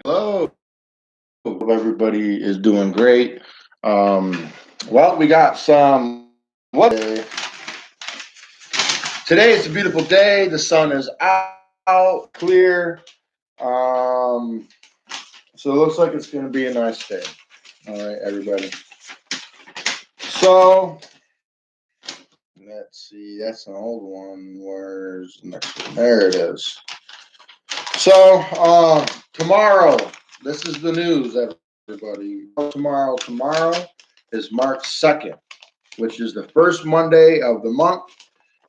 Hello. Hope everybody is doing great. Well, we got some what today is a beautiful day. The sun is out, clear. Um, so it looks like it's going to be a nice day. All right, everybody. So let's see. That's an old one. Where's the next one? There it is. So tomorrow, this is the news, everybody. Tomorrow is March 2nd, which is the first Monday of the month.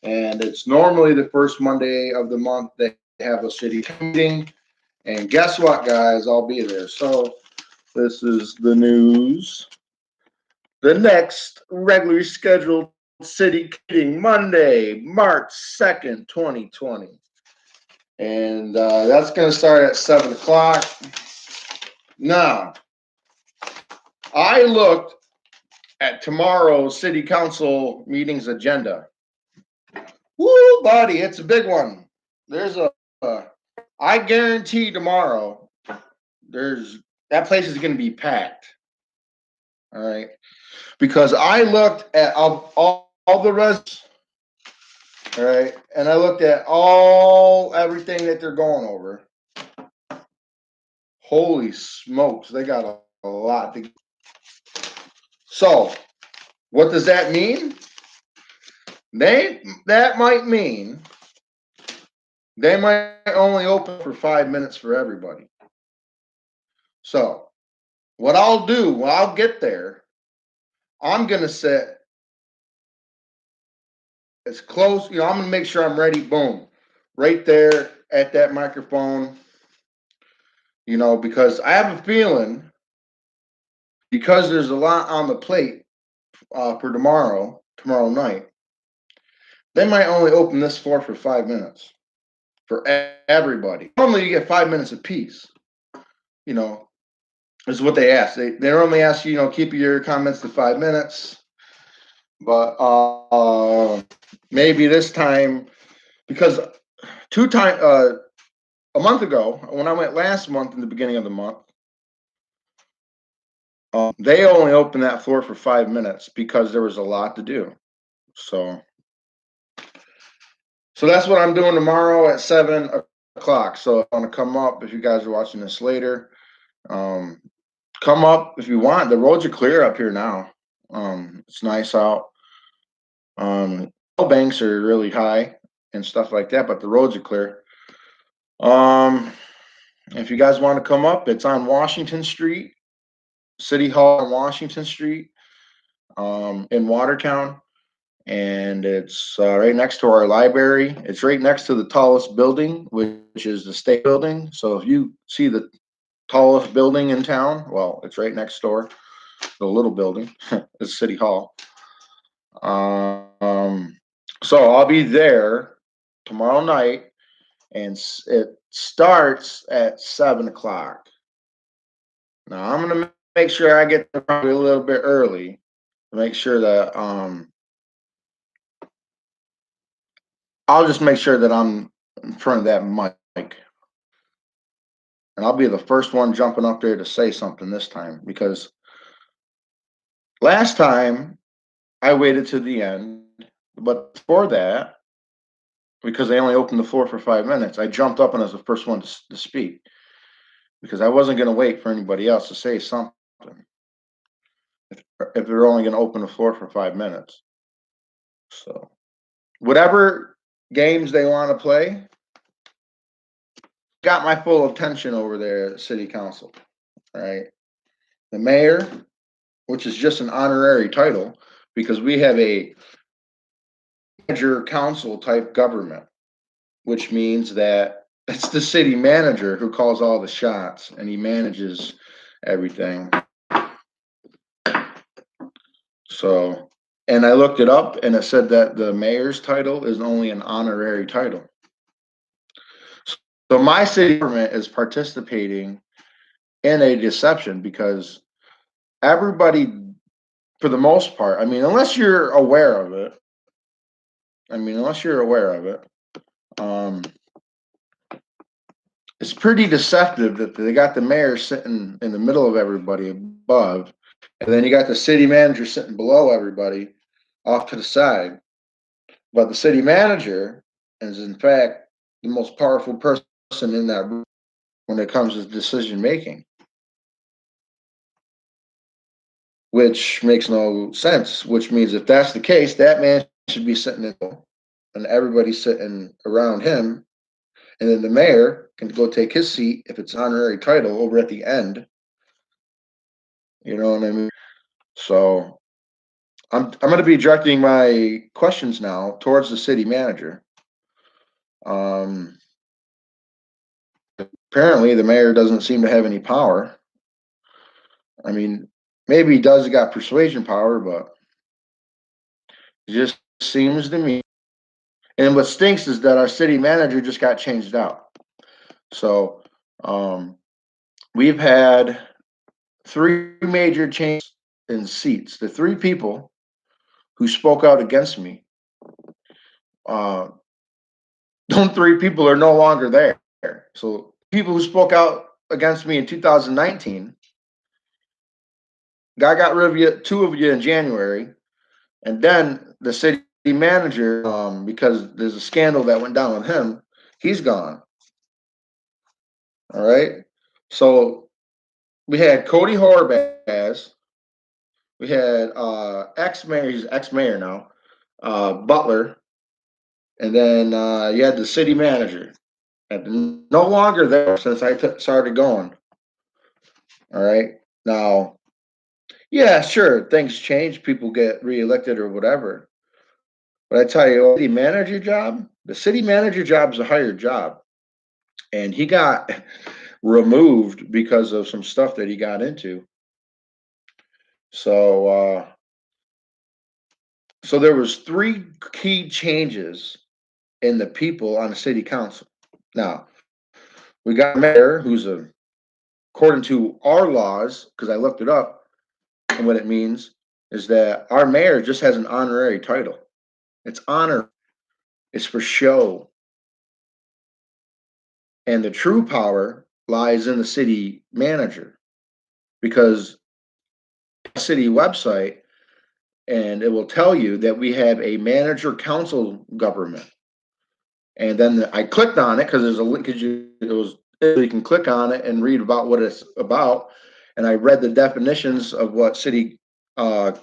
And it's normally the first Monday of the month they have a city meeting. And guess what, guys? I'll be there. So this is the news. The next regularly scheduled city meeting, Monday, March 2nd, 2020. And that's going to start at 7 o'clock. Now, I looked at tomorrow's city council meeting's agenda. Woo, buddy, it's a big one. There's I guarantee tomorrow, that place is going to be packed. All right, because I looked at all the rest. All right, and I looked at everything that they're going over. Holy smokes, they got a lot to. So, what does that mean? That might mean they might only open for 5 minutes for everybody. So, what I'll do when I'll get there, I'm gonna sit as close, I'm gonna make sure I'm ready, boom, right there at that microphone, because I have a feeling, because there's a lot on the plate for tomorrow night, they might only open this floor for 5 minutes for everybody. Normally you get 5 minutes apiece, is what they ask. They normally ask you, keep your comments to 5 minutes. But maybe this time, because a month ago, when I went last month in the beginning of the month, they only opened that floor for 5 minutes because there was a lot to do. So that's what I'm doing tomorrow at 7 o'clock. So I want to come up if you guys are watching this later. Come up if you want. The roads are clear up here now. It's nice out. Banks are really high and stuff like that, but the roads are clear. If you guys want to come up, it's on Washington Street, City Hall on Washington Street, in Watertown, and it's right next to our library. It's right next to the tallest building, which is the state building. So if you see the tallest building in town, well, it's right next door. The little building is City Hall. So I'll be there tomorrow night, and it starts at 7 o'clock. Now I'm gonna make sure I get there probably a little bit early to make sure that I'll just make sure that I'm in front of that mic, and I'll be the first one jumping up there to say something this time, because last time I waited to the end, but before that, because they only opened the floor for 5 minutes, I jumped up and I was the first one to speak, because I wasn't going to wait for anybody else to say something if they're only going to open the floor for 5 minutes. So whatever games they want to play, got my full attention over there at City Council. Right, the mayor, which is just an honorary title, because we have a manager council type government, which means that it's the city manager who calls all the shots and he manages everything. So, and I looked it up and it said that the mayor's title is only an honorary title. So my city government is participating in a deception, because everybody, for the most part, unless you're aware of it, it's pretty deceptive that they got the mayor sitting in the middle of everybody above, and then you got the city manager sitting below everybody off to the side. But the city manager is, in fact, the most powerful person in that room when it comes to decision making, which makes no sense. Which means if that's the case, that man should be sitting in, and everybody's sitting around him, and then the mayor can go take his seat if it's honorary title over at the end. You know what I mean? So I'm going to be directing my questions now towards the city manager. Um, Apparently, the mayor doesn't seem to have any power. I mean, maybe he does got persuasion power, but it just seems to me. And what stinks is that our city manager just got changed out. So um, we've had three major changes in seats. The three people who spoke out against me, uh, those three people are no longer there. So people who spoke out against me in 2019, I got rid of you, two of you in January, and then the city manager, because there's a scandal that went down with him, he's gone. All right. So we had Cody Horbaz, we had ex-mayor, he's ex-mayor now, Butler, and then you had the city manager. And no longer there since I started going. All right. Now, yeah, sure, things change, people get reelected or whatever. But I tell you, the city manager job is a higher job. And he got removed because of some stuff that he got into. So so there was three key changes in the people on the city council. Now, we got a mayor who's according to our laws, because I looked it up, and what it means is that our mayor just has an honorary title. It's honor, it's for show. And the true power lies in the city manager because the city website, and it will tell you that we have a manager council government. And then I clicked on it because there's a link, because you can click on it and read about what it's about. And I read the definitions of what city uh,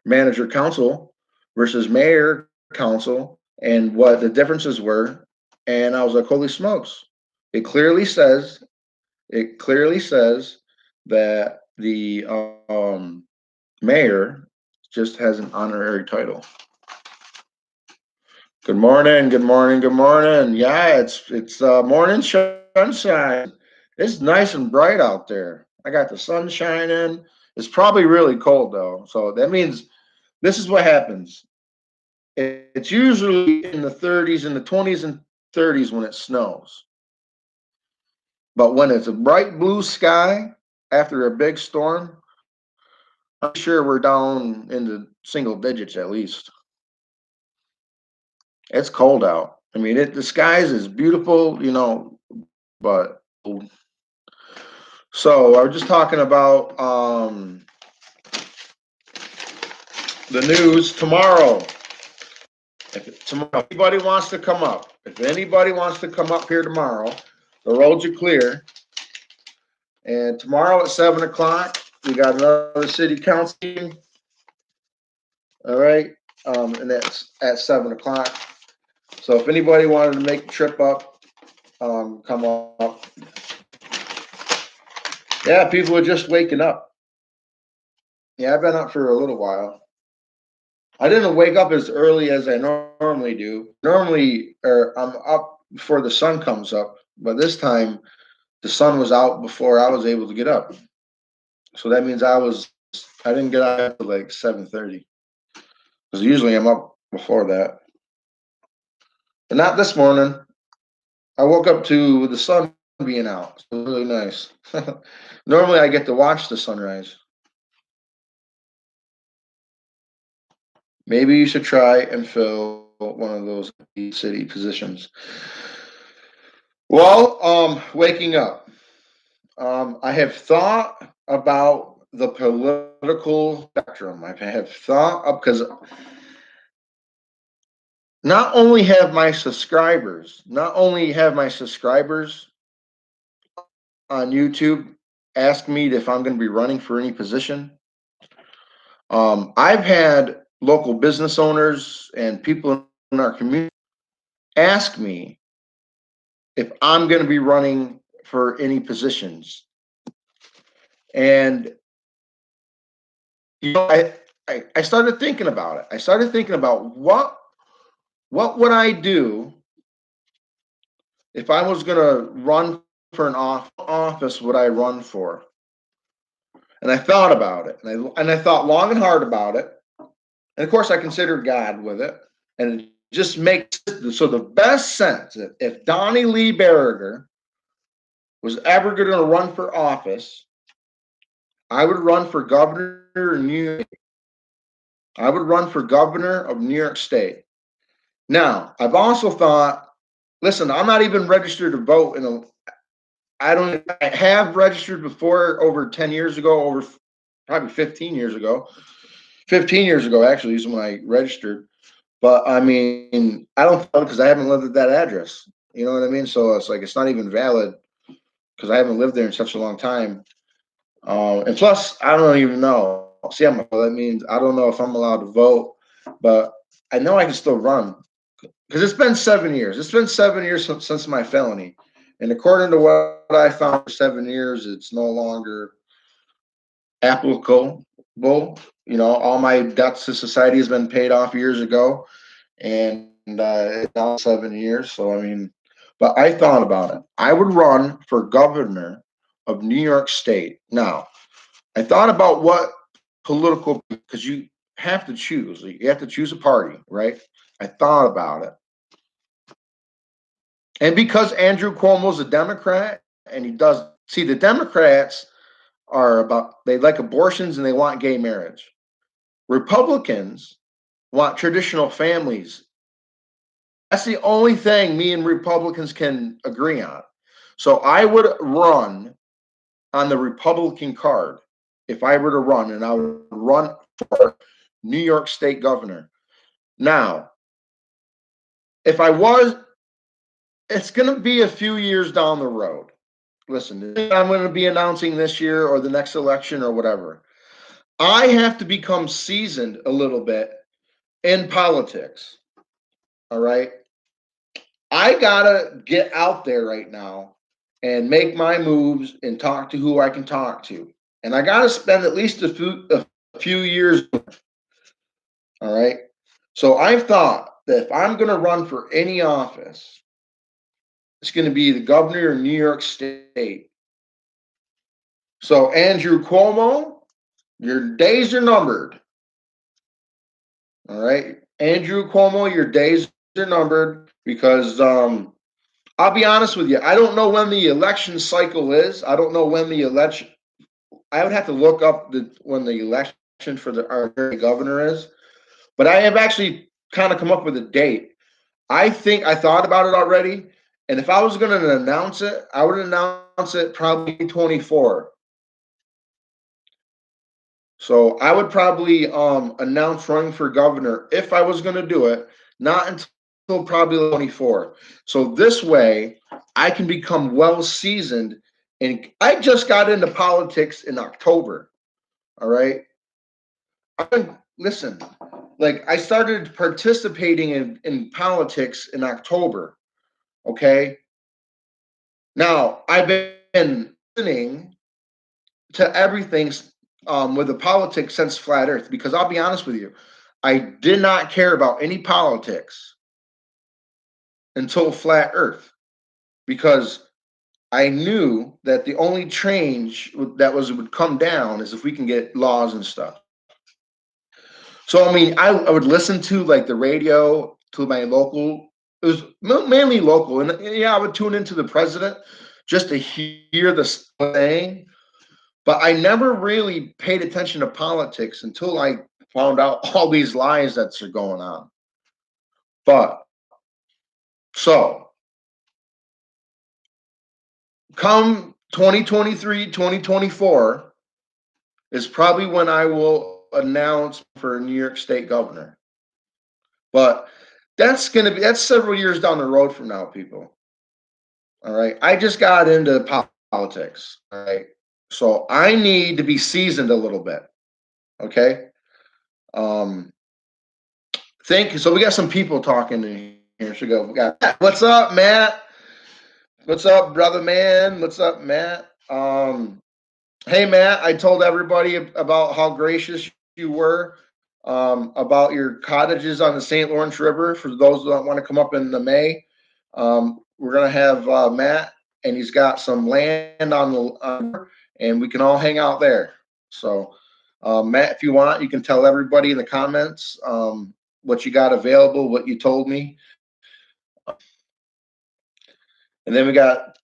manager council versus mayor council and what the differences were. And I was like, holy smokes. It clearly says, that the mayor just has an honorary title. Good morning, good morning, good morning. Yeah, it's morning sunshine. It's nice and bright out there. I got the sun shining. It's probably really cold though, so that means this is what happens. It's usually in the 30s, in the 20s and 30s when it snows. But when it's a bright blue sky after a big storm, I'm sure we're down into single digits at least. It's cold out. I mean, the skies is beautiful, but so I was just talking about the news tomorrow. If anybody wants to come up, here tomorrow, the roads are clear. And tomorrow at 7 o'clock, we got another city council meeting. All right, and that's at 7 o'clock. So if anybody wanted to make a trip up, come up. Yeah, people are just waking up. Yeah, I've been up for a little while. I didn't wake up as early as I normally do. Normally, I'm up before the sun comes up, but this time the sun was out before I was able to get up. So that means I didn't get out until like 7:30. Because usually I'm up before that. But not this morning. I woke up to the sun being out. So it was really nice. Normally I get to watch the sunrise. Maybe you should try and fill one of those city positions. Well, waking up. I have thought about the political spectrum. I have thought of because not only have my subscribers on YouTube ask me if I'm going to be running for any position. I've had local business owners and people in our community ask me if I'm going to be running for any positions. And I started thinking about it. I started thinking about what would I do if I was going to run for an office would I run for? And I thought about it, and I thought long and hard about it. And of course, I considered God with it, and it just makes so the best sense that if Donnie Lee Berriger was ever going to run for office, I would run for governor of New York. I would run for governor of New York State. Now, I've also thought, listen, I'm not even registered to vote in a. I have registered before over 10 years ago, over probably 15 years ago. 15 years ago, actually, is when I registered. But I mean, I don't know because I haven't lived at that address. You know what I mean? So it's like it's not even valid because I haven't lived there in such a long time. And plus, I don't even know. See, that means I don't know if I'm allowed to vote, but I know I can still run because it's been 7 years. It's been 7 years since my felony, and according to what I found for 7 years, it's no longer applicable. You know, all my debts to society has been paid off years ago, and it's now 7 years. So I mean, but I thought about it. I would run for governor of New York State. Now, I thought about what political because you have to choose. You have to choose a party, right? I thought about it, and because Andrew Cuomo's a Democrat, and he does see the Democrats are about they like abortions and they want gay marriage. Republicans want traditional families. That's the only thing me and Republicans can agree on. So I would run on the Republican card if I were to run, and I would run for New York State governor. Now, if I was, it's going to be a few years down the road. Listen, I'm going to be announcing this year or the next election or whatever. I have to become seasoned a little bit in politics. All right. I gotta get out there right now and make my moves and talk to who I can talk to. And I gotta spend at least a few years. All right. So I've thought that if I'm gonna run for any office, it's gonna be the governor of New York State. So Andrew Cuomo, your days are numbered. All right. Andrew Cuomo, your days are numbered because I'll be honest with you. I don't know when the election cycle is. I don't know when the election. I would have to look up when the election for our governor is. But I have actually kind of come up with a date. I think I thought about it already. And if I was going to announce it, I would announce it probably 24. So I would probably announce running for governor if I was going to do it, not until probably 24. So this way I can become well seasoned. And I just got into politics in October. All right. Listen, like I started participating in politics in October. Okay. Now I've been listening to everything with the politics since flat Earth because I'll be honest with you, I did not care about any politics until flat Earth because I knew that the only change that would come down is if we can get laws and stuff. So I mean, I would listen to like the radio to my local. It was mainly local, and yeah, I would tune into the president just to hear the thing. But I never really paid attention to politics until I found out all these lies that are going on. But so come 2023, 2024 is probably when I will announce for New York State governor. But that's several years down the road from now, people. All right. I just got into politics. All right. So I need to be seasoned a little bit. Okay. Um, so we got some people talking in here. So go. We got what's up, Matt? What's up, brother man? What's up, Matt? Hey, Matt, I told everybody about how gracious you were about your cottages on the St. Lawrence River. For those that want to come up in the May, we're going to have Matt, and he's got some land on and we can all hang out there. So, Matt, if you want, you can tell everybody in the comments what you got available, what you told me. And then we got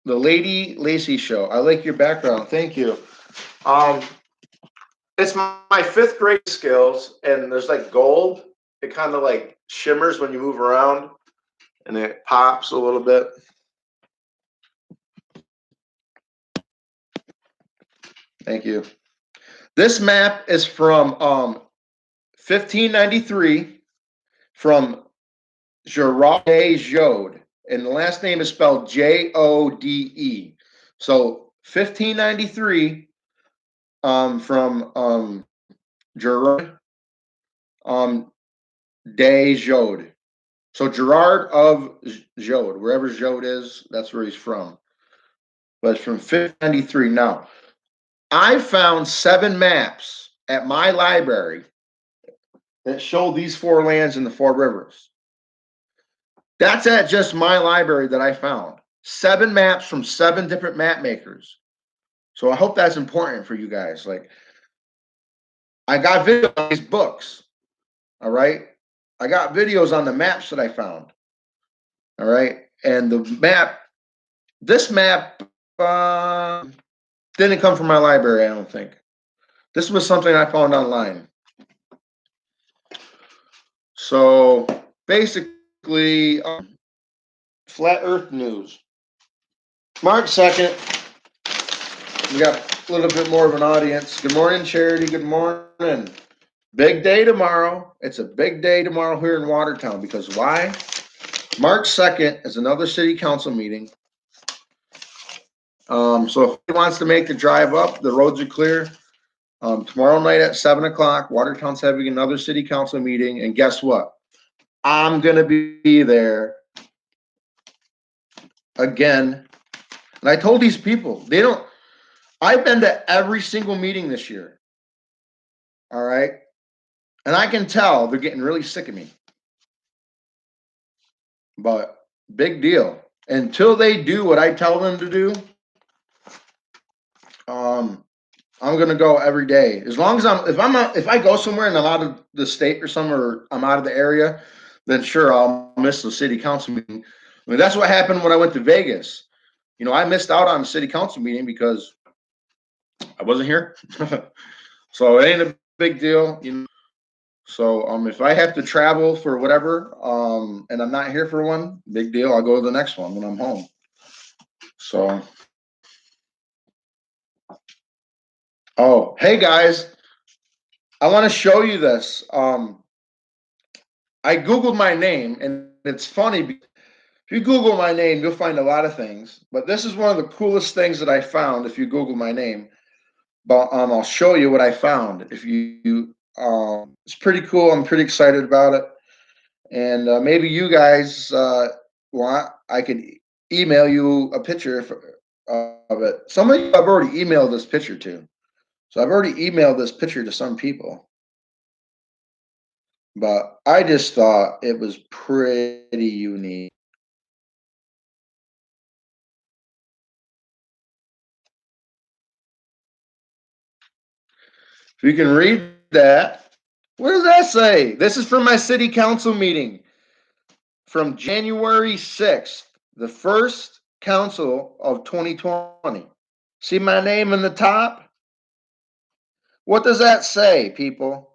the Lady Lacey Show. I like your background. Thank you. It's my fifth grade skills, and there's like gold. It kind of like shimmers when you move around, and it pops a little bit. Thank you. This map is from 1593 from Gerard Jode, and the last name is spelled Jode. So 1593 from Gerard de Jode. So Gerard of Jode, wherever Jode is, that's where he's from. But it's from 1593. Now, I found 7 maps at my library that show these 4 lands in the 4 rivers. That's at just my library that I found. 7 maps from 7 different map makers. So I hope that's important for you guys. Like, I got videos on these books. All right. I got videos on the maps that I found. All right. And this map didn't come from my library, I don't think. This was something I found online. So basically, flat Earth news. March 2nd, we got a little bit more of an audience. Good morning, Charity. Good morning. Big day tomorrow. It's a big day tomorrow here in Watertown because why? March 2nd is another city council meeting. So if he wants to make the drive up, the roads are clear. Tomorrow night at 7 o'clock, Watertown's having another city council meeting. And guess what? I'm going to be there again. And I told these people, I've been to every single meeting this year. All right. And I can tell they're getting really sick of me. But big deal. Until they do what I tell them to do, I'm gonna go every day. As long as if I go somewhere and I'm out of the state or somewhere, or I'm out of the area, then sure I'll miss the city council meeting. I mean, that's what happened when I went to Vegas. You know, I missed out on the city council meeting because I wasn't here. So it ain't a big deal, you know. So if I have to travel for whatever, and I'm not here for one, big deal. I'll go to the next one when I'm home. So, oh, hey guys, I want to show you this. I Googled my name, and it's funny. If you Google my name, you'll find a lot of things. But this is one of the coolest things that I found if you Google my name. But I'll show you what I found. It's pretty cool. I'm pretty excited about it. And maybe you guys want, I could email you a picture of it. Some of you I've already emailed this picture to. So I've already emailed this picture to some people. But I just thought it was pretty unique. If you can read that, what does that say? This is from my city council meeting from January 6th, the first council of 2020. See my name in the top? What does that say, people?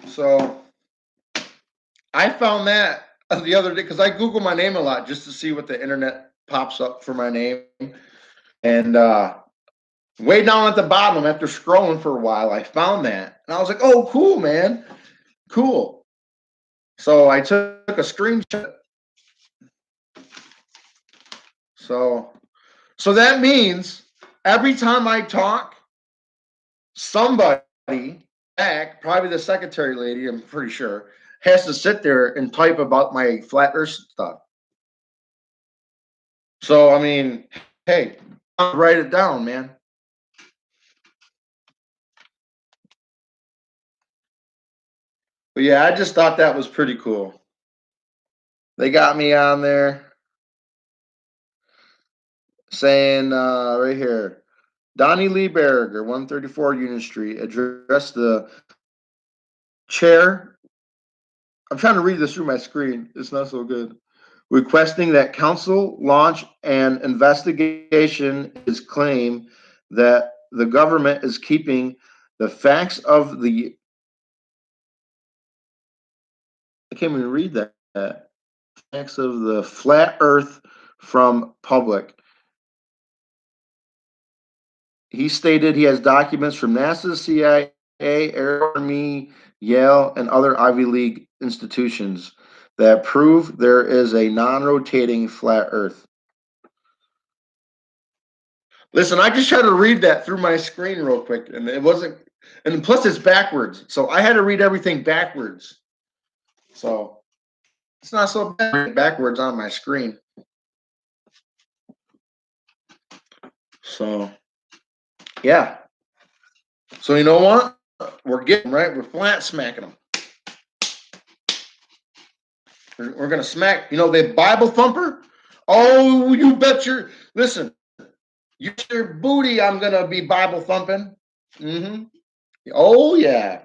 So I found that the other day because I Google my name a lot just to see what the internet pops up for my name. And way down at the bottom, after scrolling for a while, I found that. And I was like, oh, cool, man. Cool. So I took a screenshot. So that means every time I talk, somebody back, probably the secretary lady, I'm pretty sure, has to sit there and type about my flat earth stuff. So I mean, hey, I'll write it down, man. But yeah, I just thought that was pretty cool. They got me on there saying right here, Donnie Lee Berger, 134 Union Street, addressed the chair. I'm trying to read this through my screen. It's not so good. Requesting that council launch an investigation his claim that the government is keeping the facts of the I can't even read that facts of the flat earth from public. He stated he has documents from NASA, CIA, Air Army, Yale, and other Ivy League institutions that prove there is a non-rotating flat earth. Listen, I just had to read that through my screen real quick, and it wasn't. And plus, it's backwards, so I had to read everything backwards. So it's not so bad backwards on my screen. So yeah. So you know what? We're getting right. We're flat smacking them. We're gonna smack. You know the Bible thumper. Oh, you bet your. Listen, your booty. I'm gonna be Bible thumping. Mm-hmm. Oh yeah.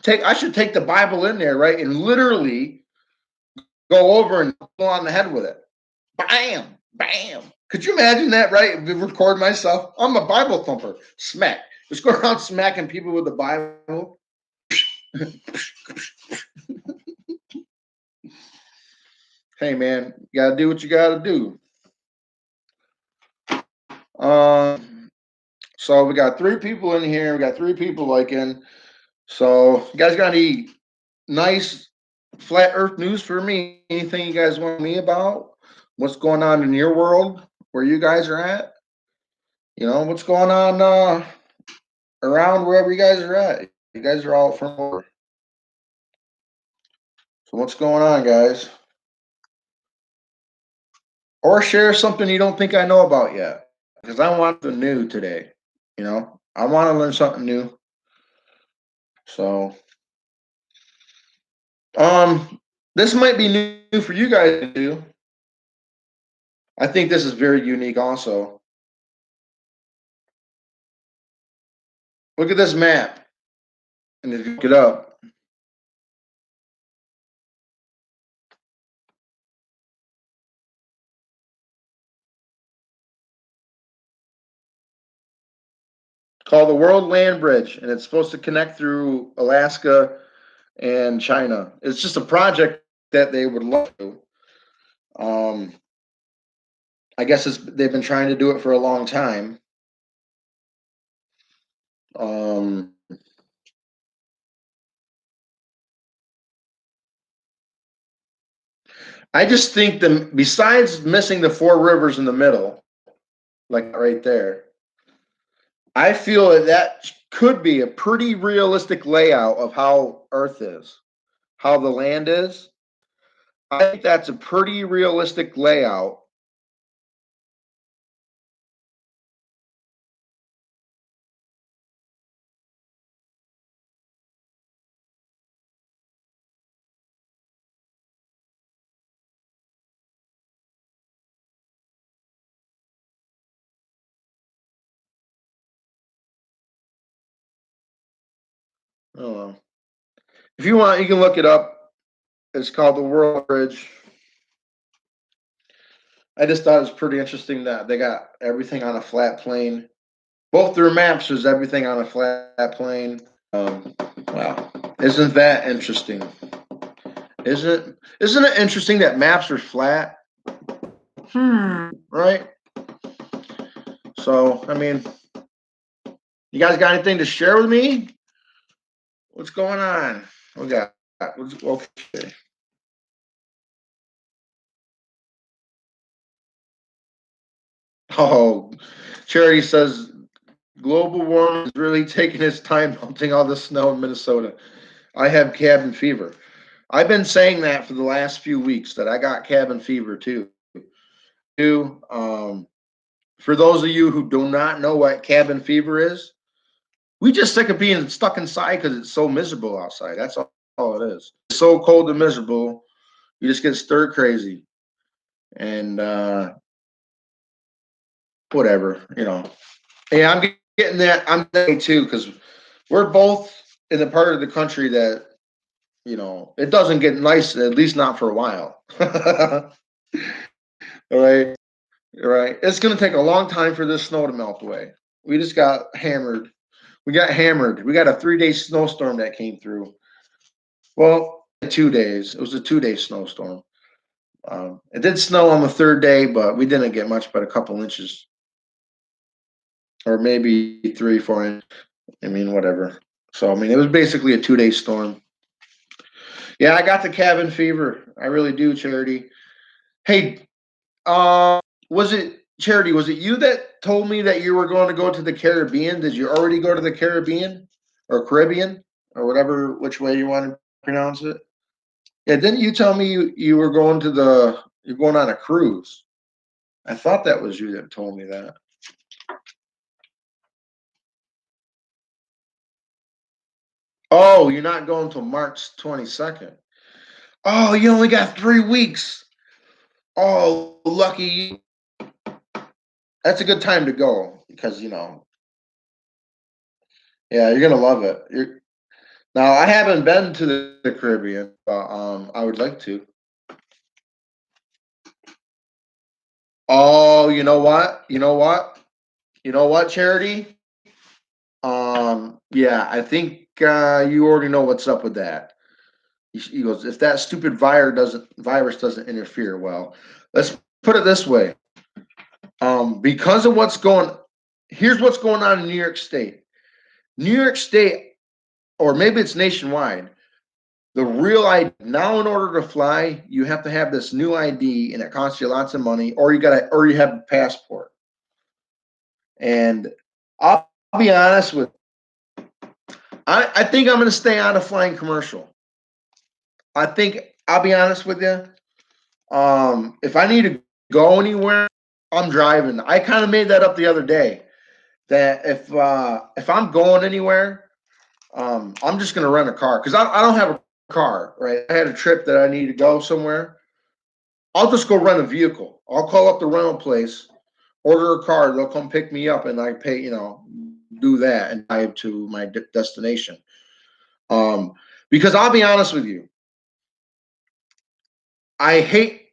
I should take the Bible in there, right, and literally go over and go on the head with it. Bam, bam. Could you imagine that, right? Record myself. I'm a Bible thumper. Smack. Just go around smacking people with the Bible. Hey, man, you got to do what you got to do. So we got 3 people in here. We got 3 people liking. So you guys got any nice flat earth news for me? Anything you guys want me about? What's going on in your world? Where you guys are at? You know, what's going on around wherever you guys are at? You guys are all from over. So what's going on, guys? Or share something you don't think I know about yet. Because I want the new today. You know, I want to learn something new. So this might be new for you guys to do. I think this is very unique also. Look at this map. And if you look it up, called the World Land Bridge, and it's supposed to connect through Alaska and China. It's just a project that they would love to. Um, I guess they've been trying to do it for a long time. Um, I just think that besides missing the 4 rivers in the middle, like right there, I feel that could be a pretty realistic layout of how Earth is, how the land is. I think that's a pretty realistic layout. I don't know. If you want, you can look it up. It's called the World Bridge. I just thought it was pretty interesting that they got everything on a flat plane. Both their maps was everything on a flat plane. Wow. Isn't that interesting? Isn't it interesting that maps are flat? Right? So, I mean, you guys got anything to share with me? What's going on? We got okay. Oh, Charity says global warming is really taking its time melting all the snow in Minnesota. I have cabin fever. I've been saying that for the last few weeks that I got cabin fever too. Too. For those of you who do not know what cabin fever is, we just sick of being stuck inside because it's so miserable outside. That's all it is. It's so cold and miserable. You just get stir crazy. And whatever, Yeah, I'm getting that. I'm getting too because we're both in the part of the country that it doesn't get nice, at least not for a while. All right, right. It's going to take a long time for this snow to melt away. We just got hammered. We got hammered. We got a 3-day snowstorm that came through. Well, 2 days. It was a 2-day snowstorm. It did snow on the third day, but we didn't get much but a couple inches, or maybe 3, 4 inches. I mean, whatever. So, I mean, it was basically a 2-day storm. Yeah, I got the cabin fever. I really do, Charity. Hey, was it Charity? Was it you that told me that you were going to go to the Caribbean? Did you already go to the Caribbean or Caribbean or whatever, which way you want to pronounce it? Yeah, didn't you tell me you were going to you're going on a cruise? I thought that was you that told me that. Oh, you're not going till March 22nd. Oh, you only got 3 weeks. Oh, lucky you. That's a good time to go because yeah, you're gonna love it. Now I haven't been to the Caribbean, but I would like to. Oh, you know what? You know what? You know what, Charity? Yeah, I think you already know what's up with that. He goes, if that stupid virus doesn't interfere, well, let's put it this way. Because of here's what's going on in New York State. New York State, or maybe it's nationwide. The real ID now, in order to fly, you have to have this new ID, and it costs you lots of money, or you have a passport. And I'll be honest with, I think I'm going to stay out of flying commercial. I think I'll be honest with you. If I need to go anywhere, I'm driving. I kind of made that up the other day that if I'm going anywhere, I'm just going to rent a car because I don't have a car. Right, I had a trip that I need to go somewhere. I'll just go rent a vehicle. I'll call up the rental place, order a car. They'll come pick me up, and I pay. Do that and drive to my destination. Because I'll be honest with you, I hate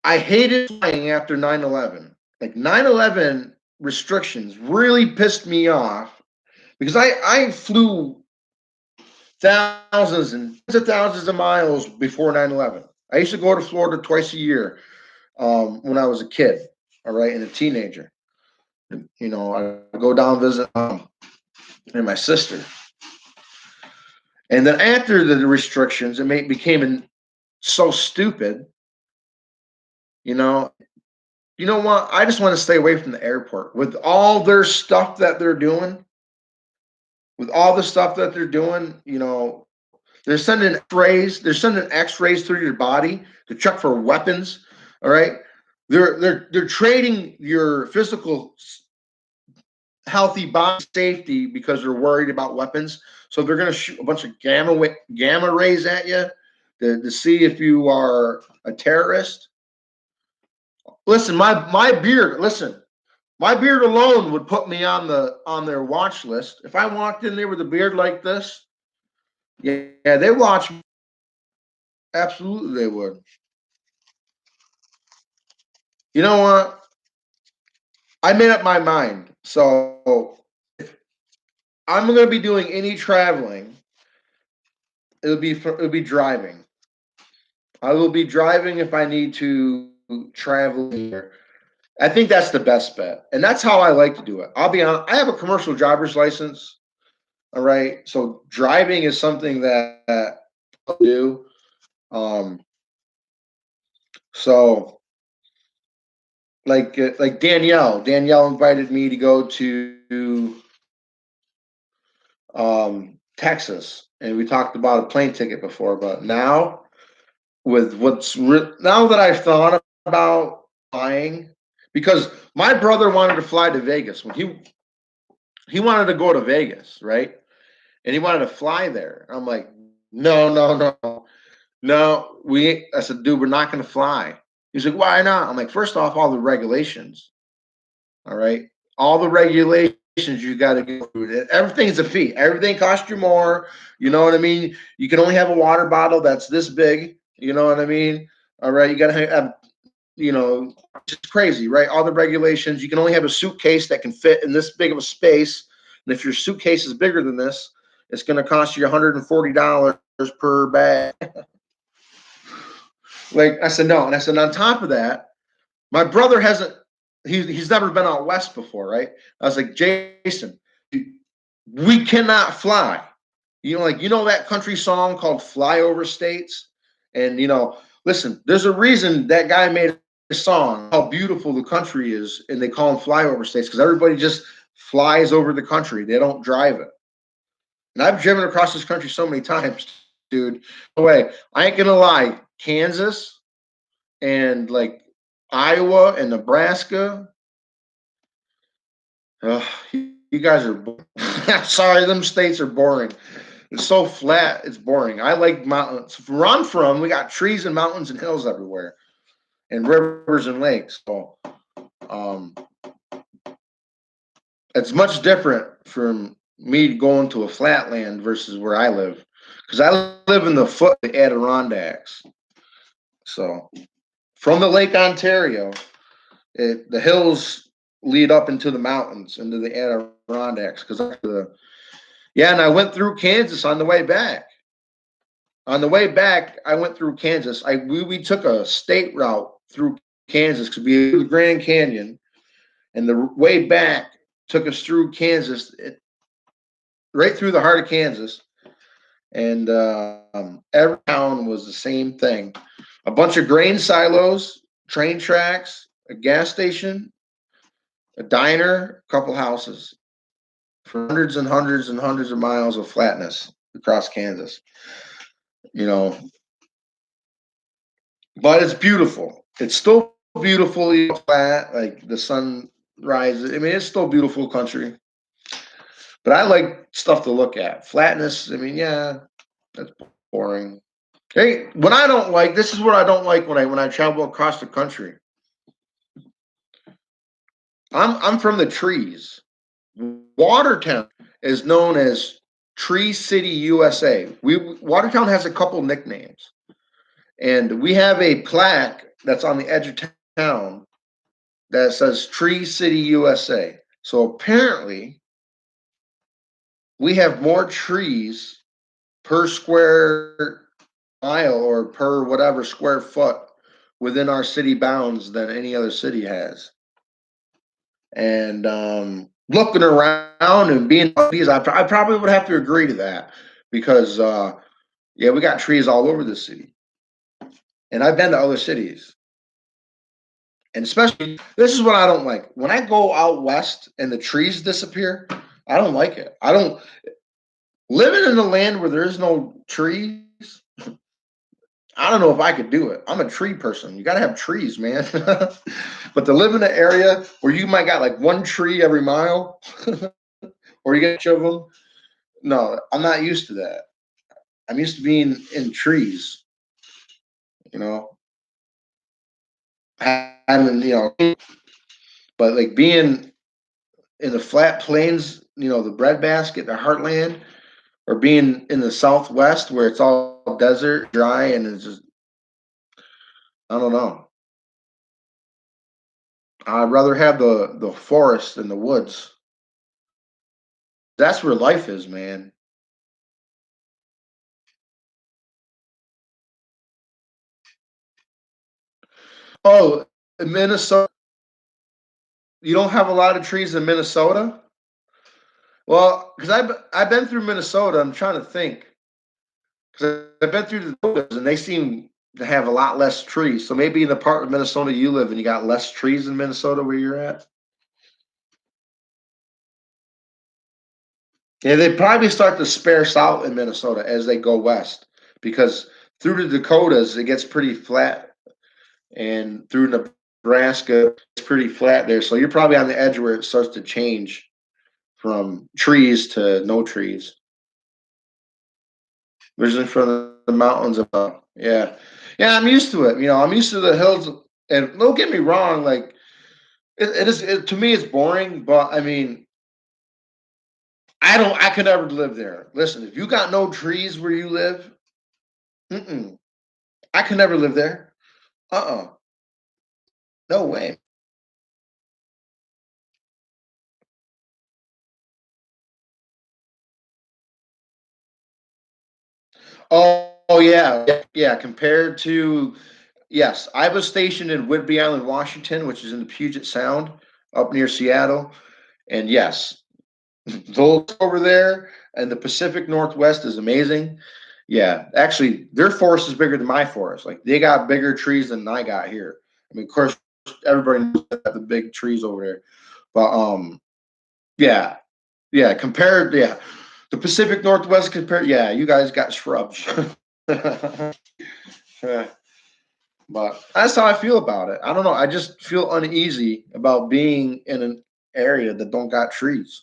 I hated flying after 9/11. Like 9/11 restrictions really pissed me off because I flew thousands and tens of thousands of miles before 9/11. I used to go to Florida twice a year when I was a kid, all right, and a teenager. I go down visit and my sister. And then after the restrictions, became so stupid. You know, you know what? I just want to stay away from the airport with all their stuff that they're doing. With all the stuff that they're doing, they're sending X-rays. They're sending X-rays through your body to check for weapons. All right, they're trading your physical healthy body safety because they're worried about weapons. So they're going to shoot a bunch of gamma rays at you to see if you are a terrorist. Listen, my beard. Listen, my beard alone would put me on their watch list. If I walked in there with a beard like this, yeah, they watch me. Absolutely, they would. You know what? I made up my mind. So if I'm going to be doing any traveling, it'll be driving. I will be driving if I need to travel here. I think that's the best bet, and that's how I like to do it. I'll be honest. I have a commercial driver's license. All right, so driving is something that I do. Um, so like Danielle invited me to go to Texas, and we talked about a plane ticket before. But now, with now that I've thought about flying, because my brother wanted to fly to Vegas when he wanted to go to Vegas, right? And he wanted to fly there. I'm like, no, no, no, no. I said, dude, we're not going to fly. He's like, why not? I'm like, first off, all the regulations. All right. All the regulations you got to go through. Everything's a fee. Everything costs you more. You know what I mean? You can only have a water bottle that's this big. You know what I mean? All right. You got to have, it's crazy, right? All the regulations. You can only have a suitcase that can fit in this big of a space. And if your suitcase is bigger than this, it's going to cost you $140 per bag. Like I said, no. And I said, on top of that, my brother hasn't, he's never been out west before, right? I was like, Jason, we cannot fly. That country song called Fly Over States? And, listen, there's a reason that guy made a song, how beautiful the country is, and they call them flyover states because everybody just flies over the country. They don't drive it. And I've driven across this country so many times, dude. No way. I ain't going to lie. Kansas and like Iowa and Nebraska. You guys are sorry, them states are boring. It's so flat, it's boring. I like mountains. Where I'm from, we got trees and mountains and hills everywhere, and rivers and lakes. So um, it's much different from me going to a flatland versus where I live, because I live in the foot of the Adirondacks. So from the Lake Ontario, the hills lead up into the mountains, into the Adirondacks. And I went through Kansas on the way back. On the way back, I went through Kansas. We took a state route through Kansas because we were the Grand Canyon, and the way back took us through Kansas, right through the heart of Kansas, and every town was the same thing: a bunch of grain silos, train tracks, a gas station, a diner, a couple houses, for hundreds and hundreds and hundreds of miles of flatness across Kansas. You know, but it's beautiful. It's still beautiful, flat, like the sun rises. I mean, it's still beautiful country. But I like stuff to look at. Flatness, I mean, yeah, that's boring. Hey, what I don't like, this is what I don't like when I travel across the country. I'm from the trees. Watertown is known as Tree City, USA. Watertown has a couple nicknames. And we have a plaque that's on the edge of town that says Tree City, USA. So apparently, we have more trees per square mile or per whatever square foot within our city bounds than any other city has. And looking around and being these, I probably would have to agree to that because, yeah, we got trees all over the city. And I've been to other cities. And especially, this is what I don't like. When I go out west and the trees disappear, I don't like it. I don't living in a land where there is no trees. I don't know if I could do it. I'm a tree person. You got to have trees, man. But to live in an area where you might got like one tree every mile, or you get each of them, no, I'm not used to that. I'm used to being in trees, you know. Having, but like being in the flat plains, the breadbasket, the heartland, or being in the Southwest where it's all desert, dry, and it's just, I don't know. I'd rather have the forest and the woods. That's where life is, man. Oh, in Minnesota, you don't have a lot of trees in Minnesota? Well, because I've been through Minnesota. I'm trying to think because I've been through the Dakotas and they seem to have a lot less trees. So maybe in the part of Minnesota you live in, you got less trees in Minnesota where you're at. Yeah, they probably start to sparse out in Minnesota as they go west because through the Dakotas it gets pretty flat, and through Nebraska it's pretty flat there. So you're probably on the edge where it starts to change from trees to no trees. Originally from the mountains above. Yeah. Yeah, I'm used to it. I'm used to the hills. And don't get me wrong, like to me it's boring, but I mean, I could never live there. Listen, if you got no trees where you live, mm-mm, I could never live there. Uh-uh. No way. Oh yeah. Yeah. Compared to, yes, I was stationed in Whidbey Island, Washington, which is in the Puget Sound up near Seattle. And yes, those over there and the Pacific Northwest is amazing. Yeah, actually, their forest is bigger than my forest. Like they got bigger trees than I got here. I mean, of course, everybody knows that the big trees over there, but yeah, yeah. Compared, yeah, the Pacific Northwest compared, yeah, you guys got shrubs. Yeah, but that's how I feel about it. I don't know. I just feel uneasy about being in an area that don't got trees.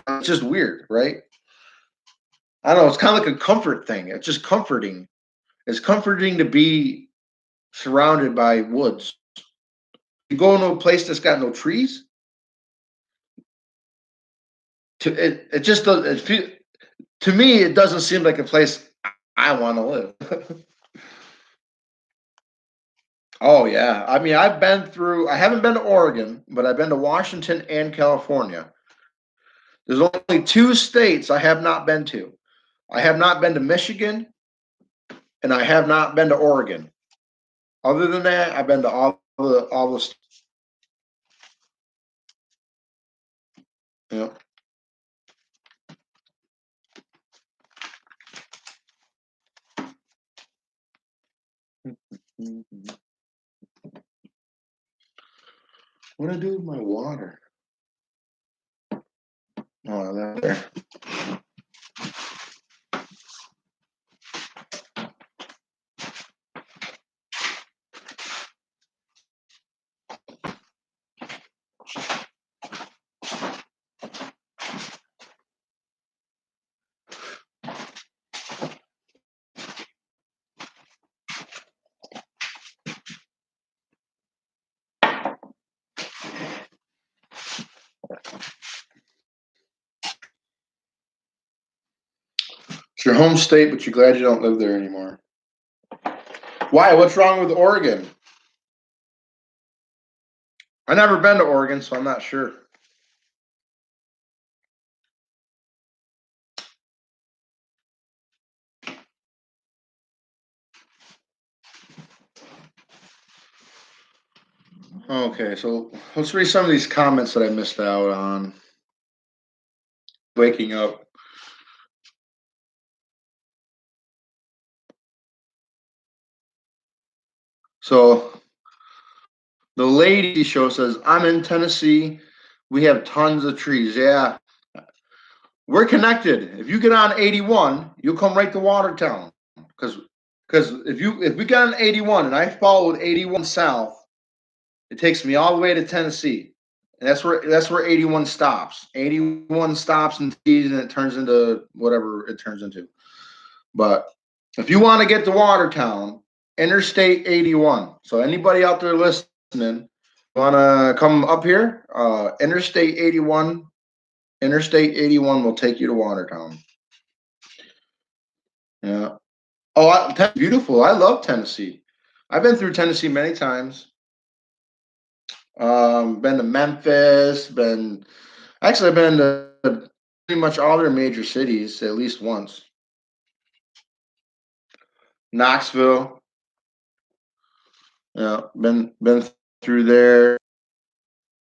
It's just weird, right? I don't know. It's kind of like a comfort thing. It's just comforting. It's comforting to be surrounded by woods. You go into a place that's got no trees. It just does. To me, it doesn't seem like a place I want to live. Oh yeah. I mean, I've been through. I haven't been to Oregon, but I've been to Washington and California. There's only two states I have not been to. I have not been to Michigan, and I have not been to Oregon. Other than that, I've been to all the. You know. What do I do with my water? Oh, that there. It's your home state, but you're glad you don't live there anymore. Why? What's wrong with Oregon? I've never been to Oregon, so I'm not sure. Okay, so let's read some of these comments that I missed out on. Waking up. So the lady show says, I'm in Tennessee. We have tons of trees. Yeah, we're connected. If you get on 81, you'll come right to Watertown. Because if we got on 81 and I followed 81 south, it takes me all the way to Tennessee. And that's where 81 stops. 81 stops in T's and it turns into whatever it turns into. But if you want to get to Watertown, Interstate 81. So anybody out there listening, want to come up here? Interstate 81. Interstate 81 will take you to Watertown. Yeah. Oh, beautiful. I love Tennessee. I've been through Tennessee many times. Been to Memphis. I've been to pretty much all their major cities at least once. Knoxville. Yeah, been through there.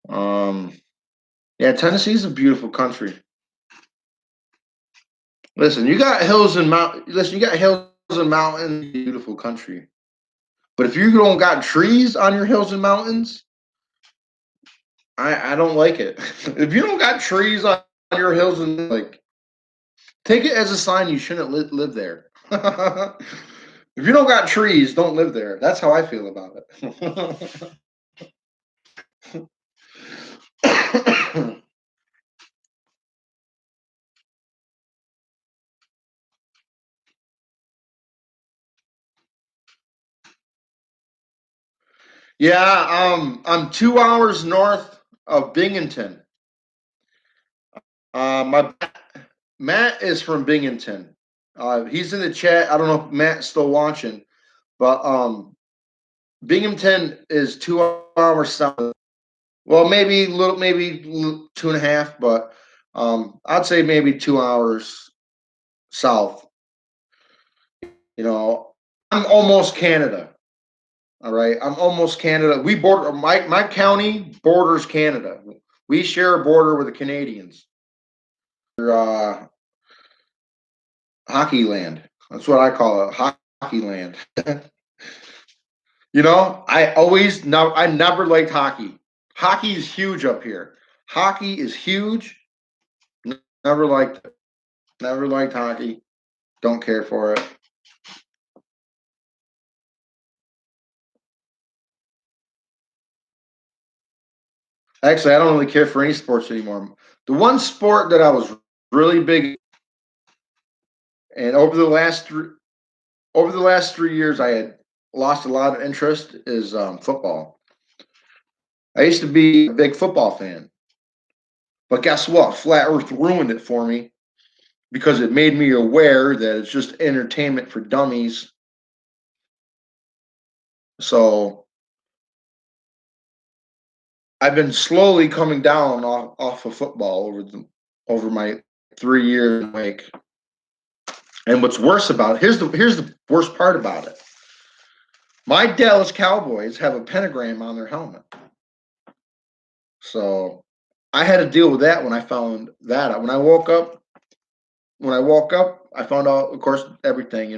Um, yeah, Tennessee's a beautiful country. Listen, you got hills and mount. Listen, you got hills and mountains. Beautiful country. But if you don't got trees on your hills and mountains, I don't like it. If you don't got trees on your hills and like, take it as a sign you shouldn't live there. If you don't got trees, don't live there. That's how I feel about it. Yeah, I'm 2 hours north of Binghamton. My Matt is from Binghamton. He's in the chat. I don't know if Matt's still watching, but Binghamton is 2 hours south. Well, maybe two and a half, but I'd say maybe 2 hours south. You know, I'm almost Canada. All right, I'm almost Canada. We border my county borders Canada. We share a border with the Canadians. Hockey land. That's what I call it. Hockey land. I never liked hockey. Hockey is huge up here. Hockey is huge. Never liked it. Never liked hockey. Don't care for it. Actually, I don't really care for any sports anymore. The one sport that I was really big, and over the last 3 years, I had lost a lot of interest is football. I used to be a big football fan, but guess what? Flat Earth ruined it for me because it made me aware that it's just entertainment for dummies. So I've been slowly coming down off of football over my 3 years wake. And what's worse about it, here's the worst part about it. My Dallas Cowboys have a pentagram on their helmet. So I had to deal with that when I found that out. When I woke up, I found out, of course, everything.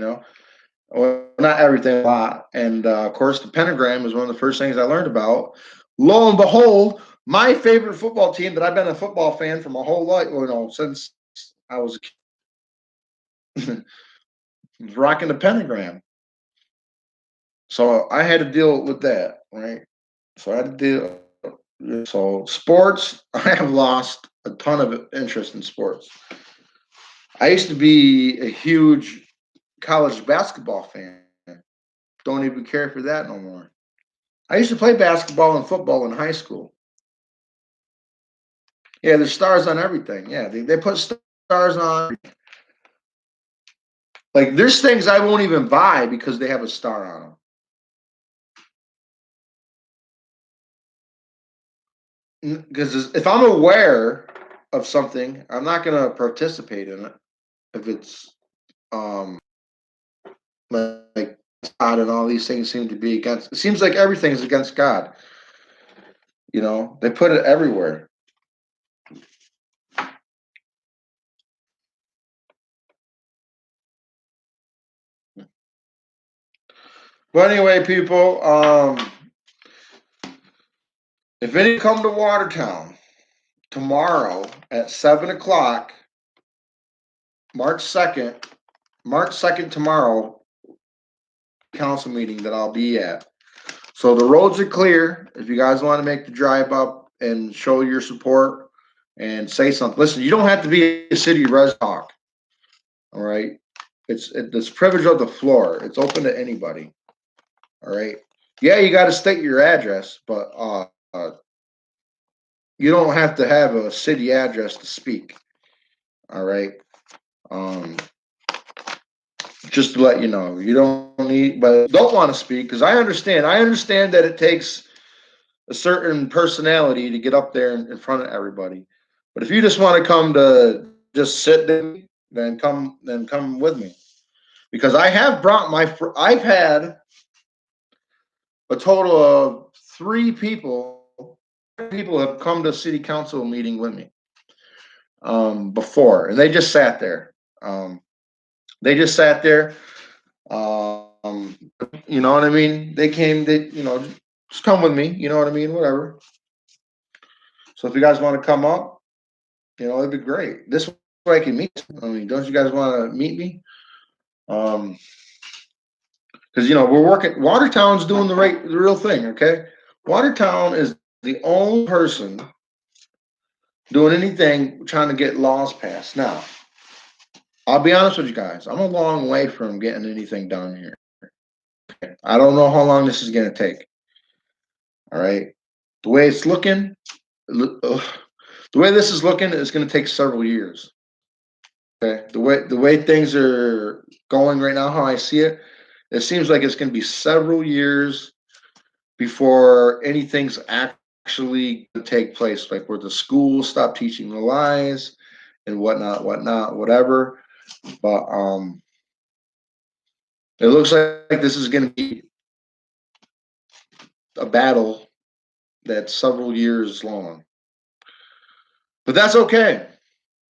Well, not everything, a lot. And of course, the pentagram was one of the first things I learned about. Lo and behold, my favorite football team that I've been a football fan for my whole life, since I was rocking the pentagram. So I had to deal with that, right? So I had to deal. So sports, I have lost a ton of interest in sports. I used to be a huge college basketball fan. Don't even care for that no more. I used to play basketball and football in high school. Yeah, there's stars on everything. Yeah, they put stars on. Like, there's things I won't even buy because they have a star on them. Because if I'm aware of something, I'm not going to participate in it. If it's like God and all these things seem to be against. It seems like everything is against God. They put it everywhere. But anyway, people, if any come to Watertown tomorrow at 7 o'clock, March 2nd, tomorrow, council meeting that I'll be at. So the roads are clear. If you guys want to make the drive up and show your support and say something, listen, you don't have to be a city resident. All right. It's privilege of the floor. It's open to anybody. All right. Yeah, you got to state your address, but you don't have to have a city address to speak. All right. Um, just to let you know, you don't need, but don't want to speak because I understand. I understand that it takes a certain personality to get up there in front of everybody. But if you just want to come to just sit there, then come with me because I have brought I've had a total of 3 people have come to city council meeting with me before, and they just sat there. They just sat there. You know what I mean? They came. They just come with me. You know what I mean? Whatever. So if you guys want to come up, it'd be great. This way I can meet. I mean, don't you guys want to meet me? Because we're working. Watertown's doing the real thing. Okay, Watertown is the only person doing anything trying to get laws passed. Now, I'll be honest with you guys. I'm a long way from getting anything done here. I don't know how long this is going to take. All right, the way it's looking, the way this is looking, it's going to take several years. Okay, the way things are going right now, how I see it, it seems like it's going to be several years before anything's actually going to take place, like where the schools stop teaching the lies and whatnot, whatever. But it looks like this is going to be a battle that's several years long. But that's okay.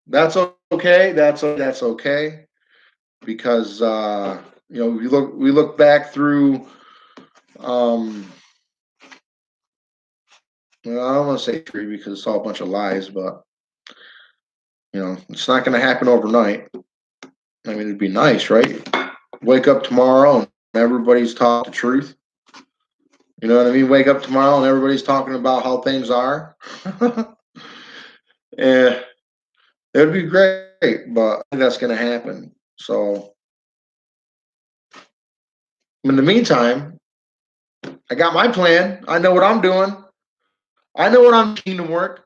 That's okay. That's okay, because we look back through. Well, I don't want to say true because it's all a bunch of lies, but it's not going to happen overnight. I mean, it'd be nice, right? Wake up tomorrow and everybody's talking the truth. You know what I mean? Wake up tomorrow and everybody's talking about how things are. Yeah, it'd be great, but I think that's going to happen. So, in the meantime, I got my plan. I know what I'm doing. I know what I'm Kingdom Work.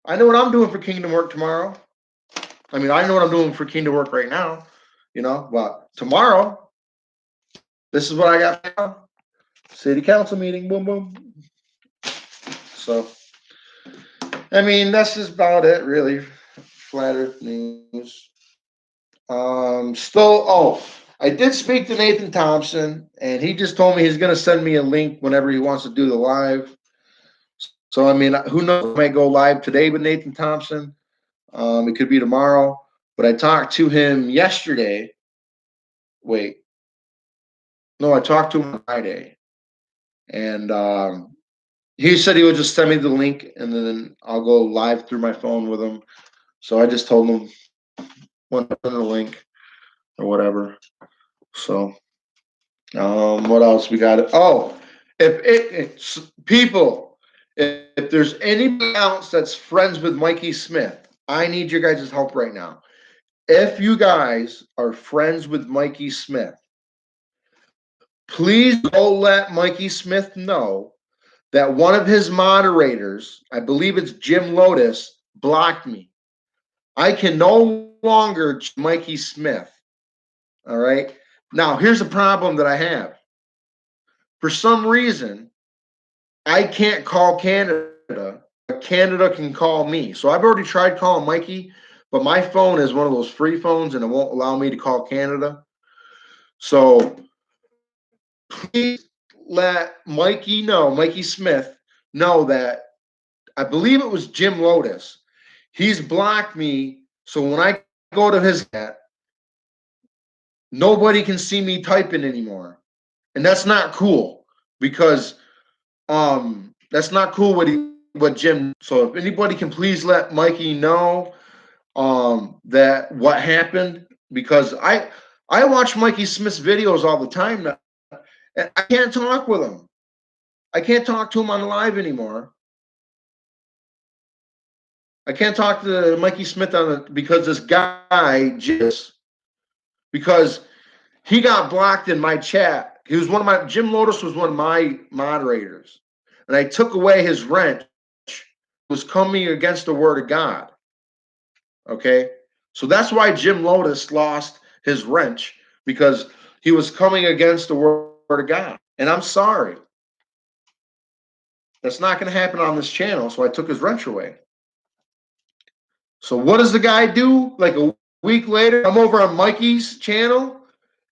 I know what I'm doing for Kingdom Work tomorrow. I mean, I know what I'm doing for Kingdom Work right now, but tomorrow, this is what I got now. City council meeting, boom, boom. So, I mean, that's just about it, really. Flat Earth news. I did speak to Nathan Thompson, and he just told me he's going to send me a link whenever he wants to do the live. So, I mean, who knows? I might go live today with Nathan Thompson. It could be tomorrow. But I talked to him yesterday. Wait. No, I talked to him on Friday. And he said he would just send me the link, and then I'll go live through my phone with him. So I just told him when the link or whatever. So, what else we got? Oh, if people, if there's anybody else that's friends with Mikey Smith, I need your guys' help right now. If you guys are friends with Mikey Smith, please go let Mikey Smith know that one of his moderators, I believe it's Jim Lotus, blocked me. I can no longer Mikey Smith. All right. Now, here's a problem that I have. For some reason, I can't call Canada, but Canada can call me. So I've already tried calling Mikey, but my phone is one of those free phones and it won't allow me to call Canada. So please let Mikey Smith know that I believe it was Jim Lotus. He's blocked me. So when I go to his chat, nobody can see me typing anymore. And that's not cool because that's not cool what Jim. So if anybody can please let Mikey know that what happened, because I watch Mikey Smith's videos all the time now, and I can't talk with him. I can't talk to him on live anymore. I can't talk to Mikey Smith because this guy because he got blocked in my chat. Jim Lotus was one of my moderators, and I took away his wrench. Was coming against the word of God. Okay, so that's why Jim Lotus lost his wrench, because he was coming against the word of God. And I'm sorry, that's not going to happen on this channel. So I took his wrench away. So what does the guy do? Like a week later, I'm over on Mikey's channel,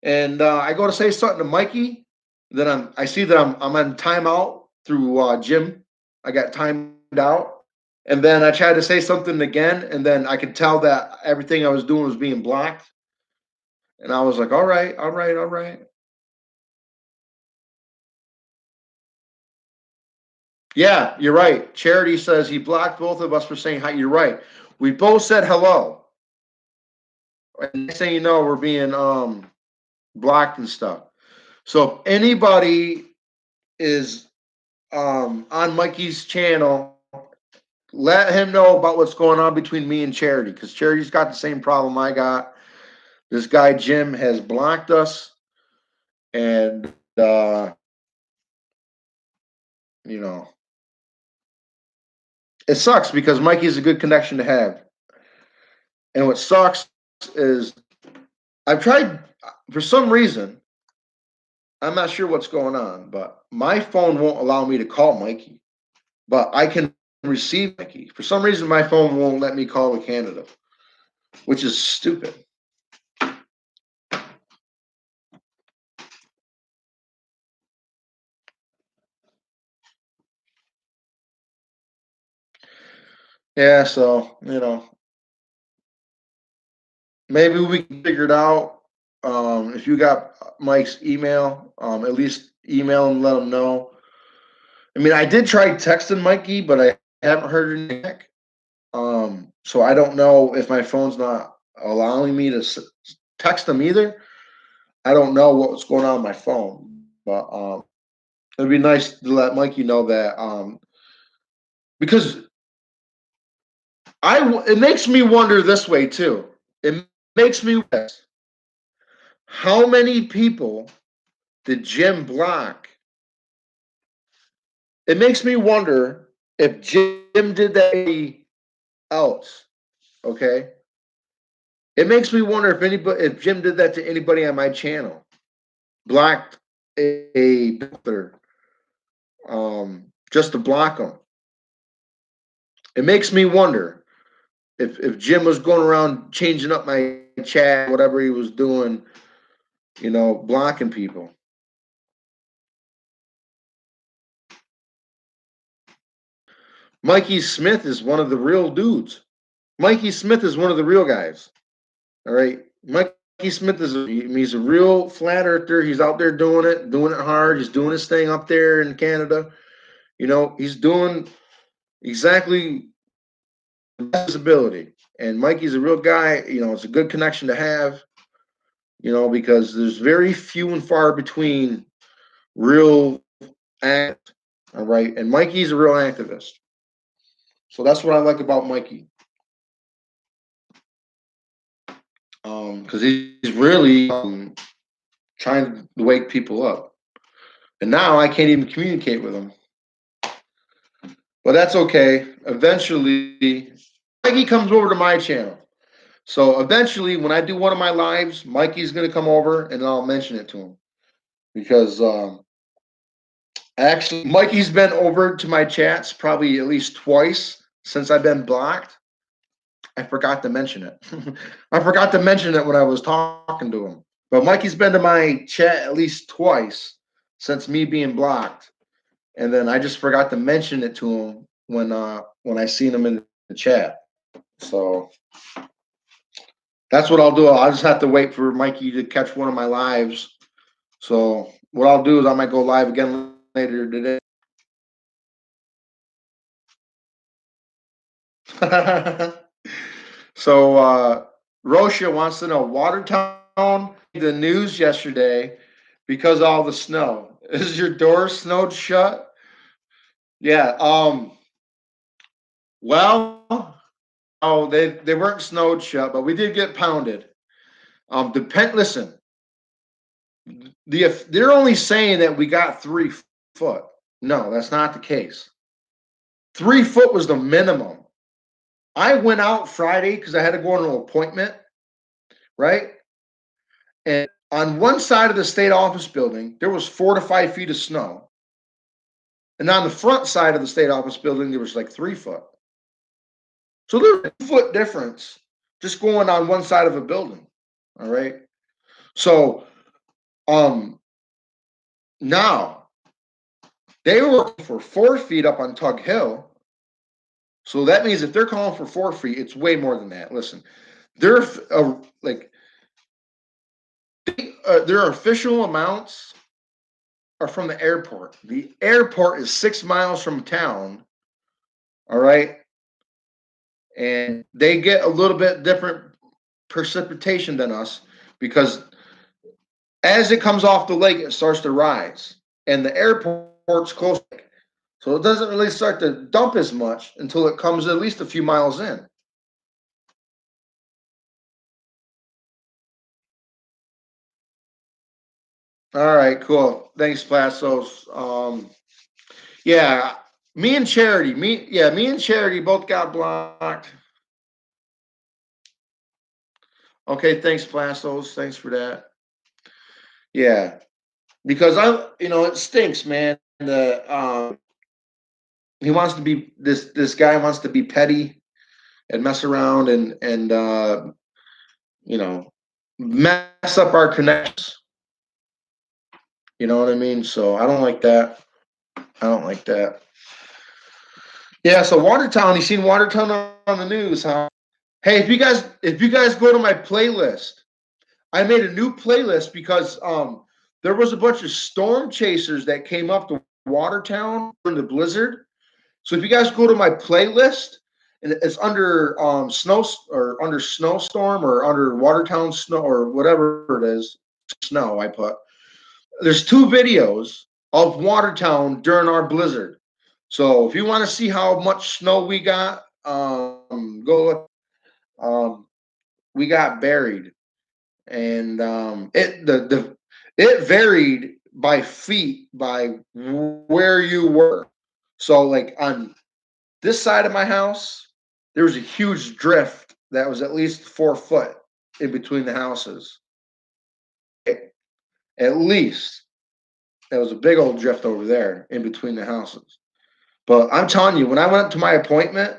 and I go to say something to Mikey, Then I see that I'm on timeout through Jim. I got timed out, and then I tried to say something again, and then I could tell that everything I was doing was being blocked, and I was like, all right, all right, all right. Yeah, you're right. Charity says he blocked both of us for saying hi. You're right. We both said hello. And next thing you know, we're being blocked and stuff. So if anybody is on Mikey's channel, let him know about what's going on between me and Charity, because Charity's got the same problem I got. This guy Jim has blocked us, and you know, it sucks because Mikey's a good connection to have. And what sucks is I've tried for some reason. I'm not sure what's going on, but my phone won't allow me to call Mikey. But I can receive Mikey. For some reason, my phone won't let me call to Canada, which is stupid. Yeah, so maybe we can figure it out. If you got Mike's email, at least email and let him know. I mean, I did try texting Mikey, but I haven't heard anything back. So I don't know if my phone's not allowing me to text him either. I don't know what's going on my phone, but it'd be nice to let Mikey know that because it makes me wonder this way too. It makes me wonder, how many people did Jim block? It makes me wonder if Jim did that else. Okay, it makes me wonder if Jim did that to anybody on my channel, blocked a builder, just to block them. It makes me wonder if Jim was going around changing up my chat, whatever he was doing, blocking people. Mikey Smith is one of the real dudes. Mikey Smith is one of the real guys. All right. Mikey Smith he's a real flat earther. He's out there doing it hard. He's doing his thing up there in Canada. He's doing exactly his ability. And Mikey's a real guy. It's a good connection to have, because there's very few and far between real act. All right. And Mikey's a real activist. So that's what I like about Mikey. Because he's really trying to wake people up. And now I can't even communicate with him. But that's okay. Eventually, Mikey comes over to my channel. So eventually, when I do one of my lives, Mikey's going to come over and I'll mention it to him. Because actually, Mikey's been over to my chats probably at least twice since I've been blocked. I forgot to mention it. I forgot to mention it when I was talking to him. But Mikey's been to my chat at least twice since me being blocked. And then I just forgot to mention it to him when I seen him in the chat. So that's what I'll do. I'll just have to wait for Mikey to catch one of my lives. So what I'll do is I might go live again later today. So Rosha wants to know, Watertown the news yesterday because of all the snow. Is your door snowed shut? Yeah. Well, oh, they weren't snowed shut, but we did get pounded. Listen, they're only saying that we got 3 foot. No, that's not the case. 3 foot was the minimum. I went out Friday because I had to go on an appointment, right? And on one side of the state office building, there was 4 to 5 feet of snow. And on the front side of the state office building, there was like 3 foot. So there's a 2 foot difference just going on one side of a building. All right. So Now, they were for 4 feet up on Tug Hill. So that means if they're calling for 4 feet, it's way more than that. Listen, they're like their official amounts are from the airport. The airport is 6 miles from town. All right. And they get a little bit different precipitation than us because as it comes off the lake, it starts to rise. And the airport's close. So it doesn't really start to dump as much until it comes at least a few miles in. All right, cool. Thanks, Passos. Yeah, me and Charity both got blocked. Okay, thanks, Passos. Thanks for that. Yeah, because it stinks, man. He wants to be this guy wants to be petty and mess around and you know mess up our connections. You know what I mean? So I don't like that. I don't like that. Yeah. So Watertown, you seen Watertown on the news, huh? Hey, if you guys go to my playlist, I made a new playlist because there was a bunch of storm chasers that came up to Watertown during the blizzard. So if you guys go to my playlist, and it's under snow or under snowstorm or under Watertown snow or whatever it is, snow I put. There's 2 videos of Watertown during our blizzard. So if you want to see how much snow we got, go look. We got buried, and it varied by feet by where you were. So like on this side of my house, there was a huge drift that was at least 4 foot in between the houses. At least there was a big old drift over there in between the houses. But I'm telling you, when I went to my appointment,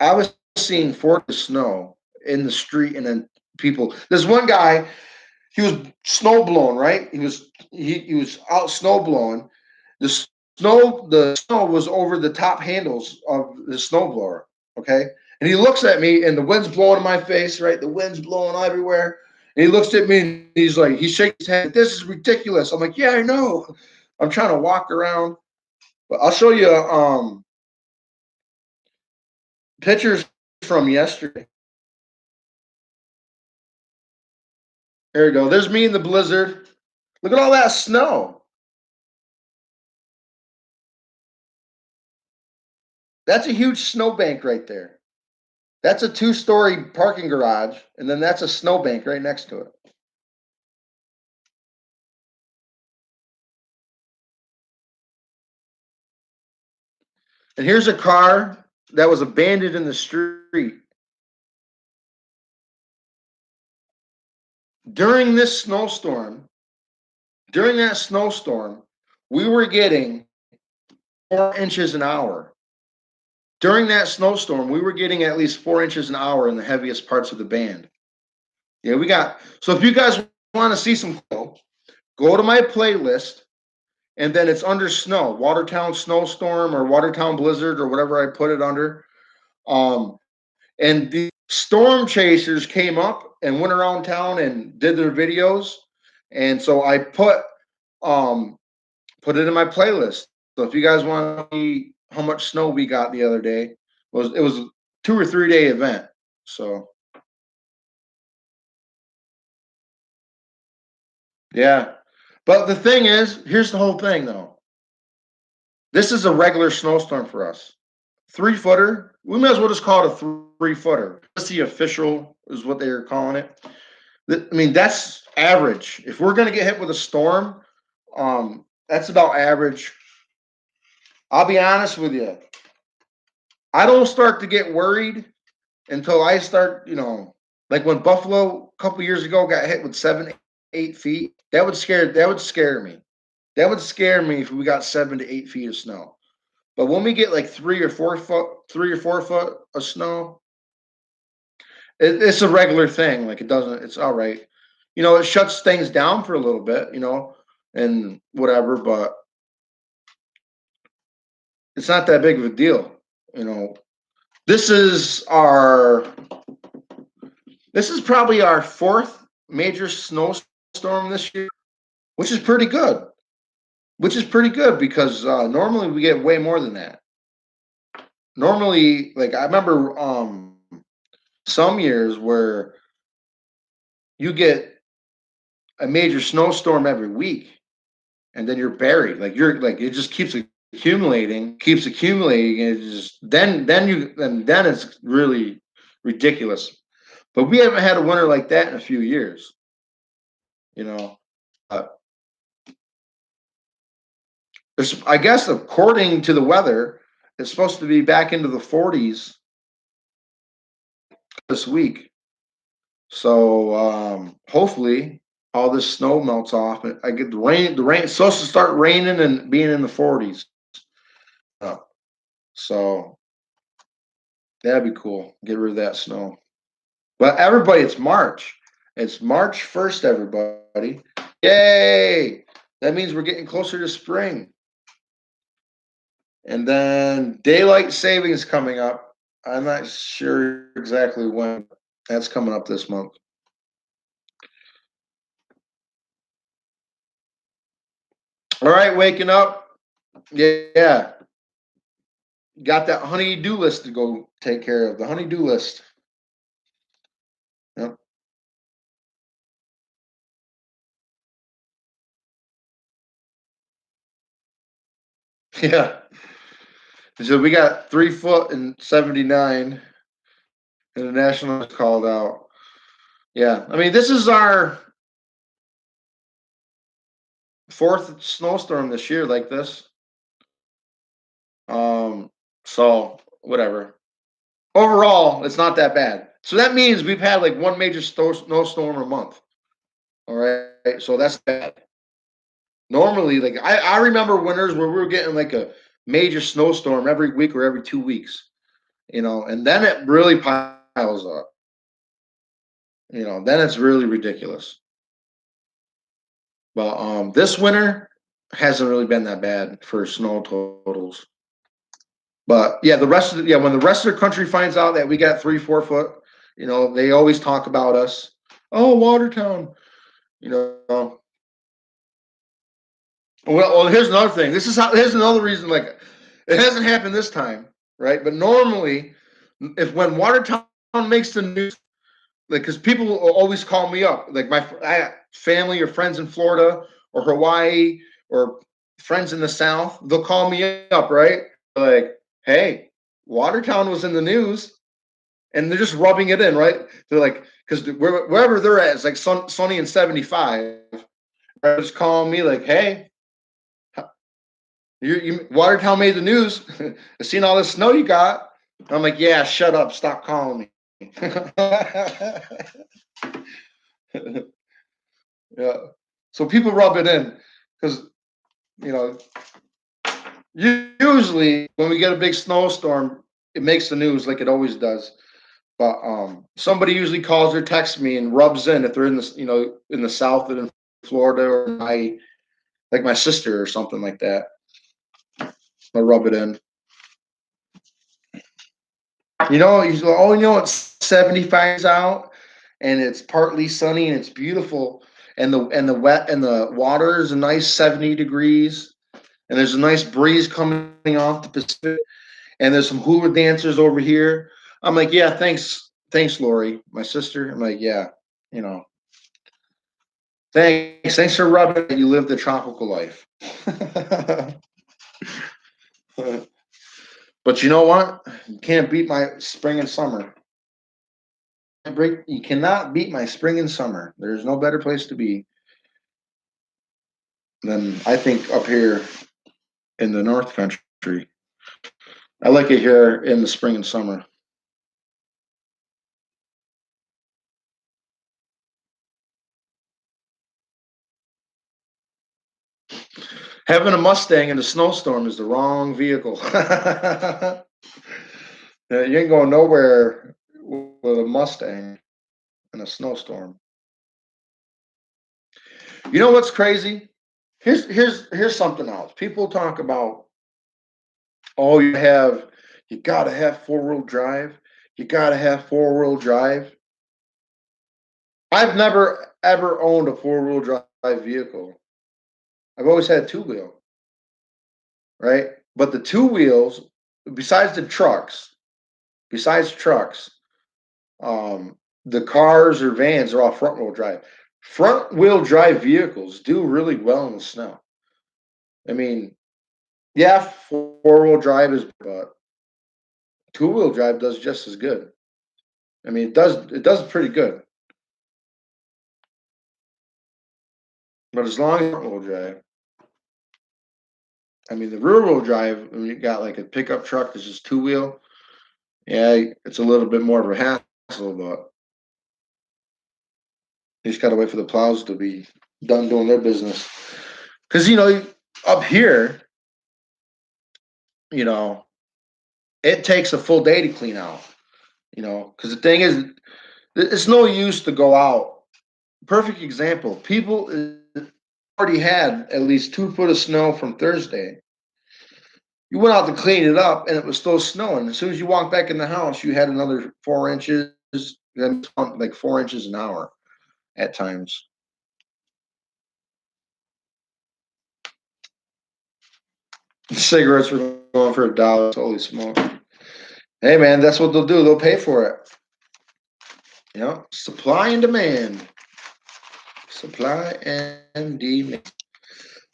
I was seeing 4 of snow in the street, and then people. There's one guy. He was snow blowing, right? He was out snow blowing. The snow was over the top handles of the snowblower. Okay, and he looks at me, and the wind's blowing in my face, right? The wind's blowing everywhere. And he looks at me, and he's like, he shakes his head. This is ridiculous. I'm like, yeah, I know. I'm trying to walk around, but I'll show you pictures from yesterday. There you go. There's me in the blizzard. Look at all that snow. That's a huge snowbank right there. That's a 2-story parking garage, and then that's a snowbank right next to it. And here's a car that was abandoned in the street. During this snowstorm, during that snowstorm, we were getting 4 inches an hour. During that snowstorm, we were getting at least 4 inches an hour in the heaviest parts of the band. Yeah, we got. So if you guys want to see some, go to my playlist, and then it's under snow, Watertown snowstorm or Watertown blizzard or whatever I put it under. Um, and the storm chasers came up and went around town and did their videos, and so I um put it in my playlist. So if you guys want to see how much snow we got the other day, it was a 2 or 3 day event. So yeah, but the thing is, here's the whole thing though. This is a regular snowstorm for us. 3 footer. We may as well just call it a 3 footer. That's the official is what they're calling it. I mean, that's average. If we're gonna get hit with a storm, that's about average. I'll be honest with you. I don't start to get worried until I start, like when Buffalo a couple years ago got hit with 7, 8 feet. That would scare me. That would scare me if we got 7 to 8 feet of snow. But when we get like 3 or 4 foot, 3 or 4 foot of snow, it's a regular thing. Like it doesn't. It's all right. It shuts things down for a little bit. and whatever, but it's not that big of a deal. You know, this is our this is probably our fourth major snowstorm this year, which is pretty good. Which is pretty good because normally we get way more than that. Normally, like I remember some years where you get a major snowstorm every week and then you're buried. Like you're like it just keeps accumulating, and it just then it's really ridiculous. But we haven't had a winter like that in a few years, you know. Uh, I guess according to the weather, it's supposed to be back into the 40s this week. So hopefully all this snow melts off. I get the rain. The rain it's supposed to start raining and being in the 40s. Uh, so that'd be cool. Get rid of that snow. But everybody, it's March. It's March 1st, everybody. Yay! That means we're getting closer to spring. And then daylight savings coming up. I'm not sure exactly when. That's coming up this month. All right, waking up. Yeah. Got that honey-do list to go take care of. The honey-do list. Yep. Yeah. So we got 3 foot and 79, and the national is called out. Yeah. I mean, this is our fourth snowstorm this year like this. Um, so whatever. Overall, it's not that bad. So that means we've had like one major snowstorm a month. All right. So that's bad. Normally, like I remember winters where we were getting like a major snowstorm every week or every 2 weeks, and then it really piles up. Then it's really ridiculous. But this winter hasn't really been that bad for snow totals. But yeah, when the rest of the country finds out that we got 3, 4 foot, they always talk about us. Oh, Watertown, you know. Well, here's another thing. Here's another reason. Like, it hasn't happened this time, right? But normally, if when Watertown makes the news, like, because people will always call me up, like I family or friends in Florida or Hawaii or friends in the South, they'll call me up, right? Like, hey, Watertown was in the news, and they're just rubbing it in, right? They're like, because wherever they're at, it's like sunny and 75. They're just calling me like, hey, Watertown made the news. I seen all this snow you got. I'm like, yeah, shut up, stop calling me. Yeah. So people rub it in because you know usually when we get a big snowstorm, it makes the news like it always does. But somebody usually calls or texts me and rubs in if they're in the South and in Florida or my sister or something like that. I'll rub it in. He's like, oh, it's 75 out and it's partly sunny and it's beautiful and the water is a nice 70 degrees and there's a nice breeze coming off the Pacific and there's some hula dancers over here. I'm like, yeah, thanks, Lori, my sister. I'm like, yeah, you know, thanks for rubbing it. You live the tropical life. But you know what? You can't beat my spring and summer. You cannot beat my spring and summer. There's no better place to be than I think up here in the North Country. I like it here in the spring and summer. Having a Mustang in a snowstorm is the wrong vehicle. You ain't going nowhere with a Mustang in a snowstorm. You know what's crazy? Here's something else. People talk about, oh, you gotta have four-wheel drive. You gotta have four-wheel drive. I've never ever owned a four-wheel drive vehicle. I've always had two-wheel, right? But the two wheels, besides the trucks, besides trucks, um, the cars or vans are all front-wheel drive. Front-wheel drive vehicles do really well in the snow. I mean, yeah, four-wheel drive is, but two-wheel drive does just as good. I mean, it does pretty good. But as long as front-wheel drive, I mean, the rear-wheel drive, when you got like a pickup truck that's just two-wheel, yeah, it's a little bit more of a hassle, but you just got to wait for the plows to be done doing their business. Because, up here, you know, it takes a full day to clean out, because the thing is, it's no use to go out. Perfect example. People already had at least 2 foot of snow from Thursday. You went out to clean it up, and it was still snowing. As soon as you walked back in the house, you had another 4 inches. Then like 4 inches an hour at times. Cigarettes were going for $1. Holy smoke! Hey man, that's what they'll do. They'll pay for it. Supply and demand. Supply and demand.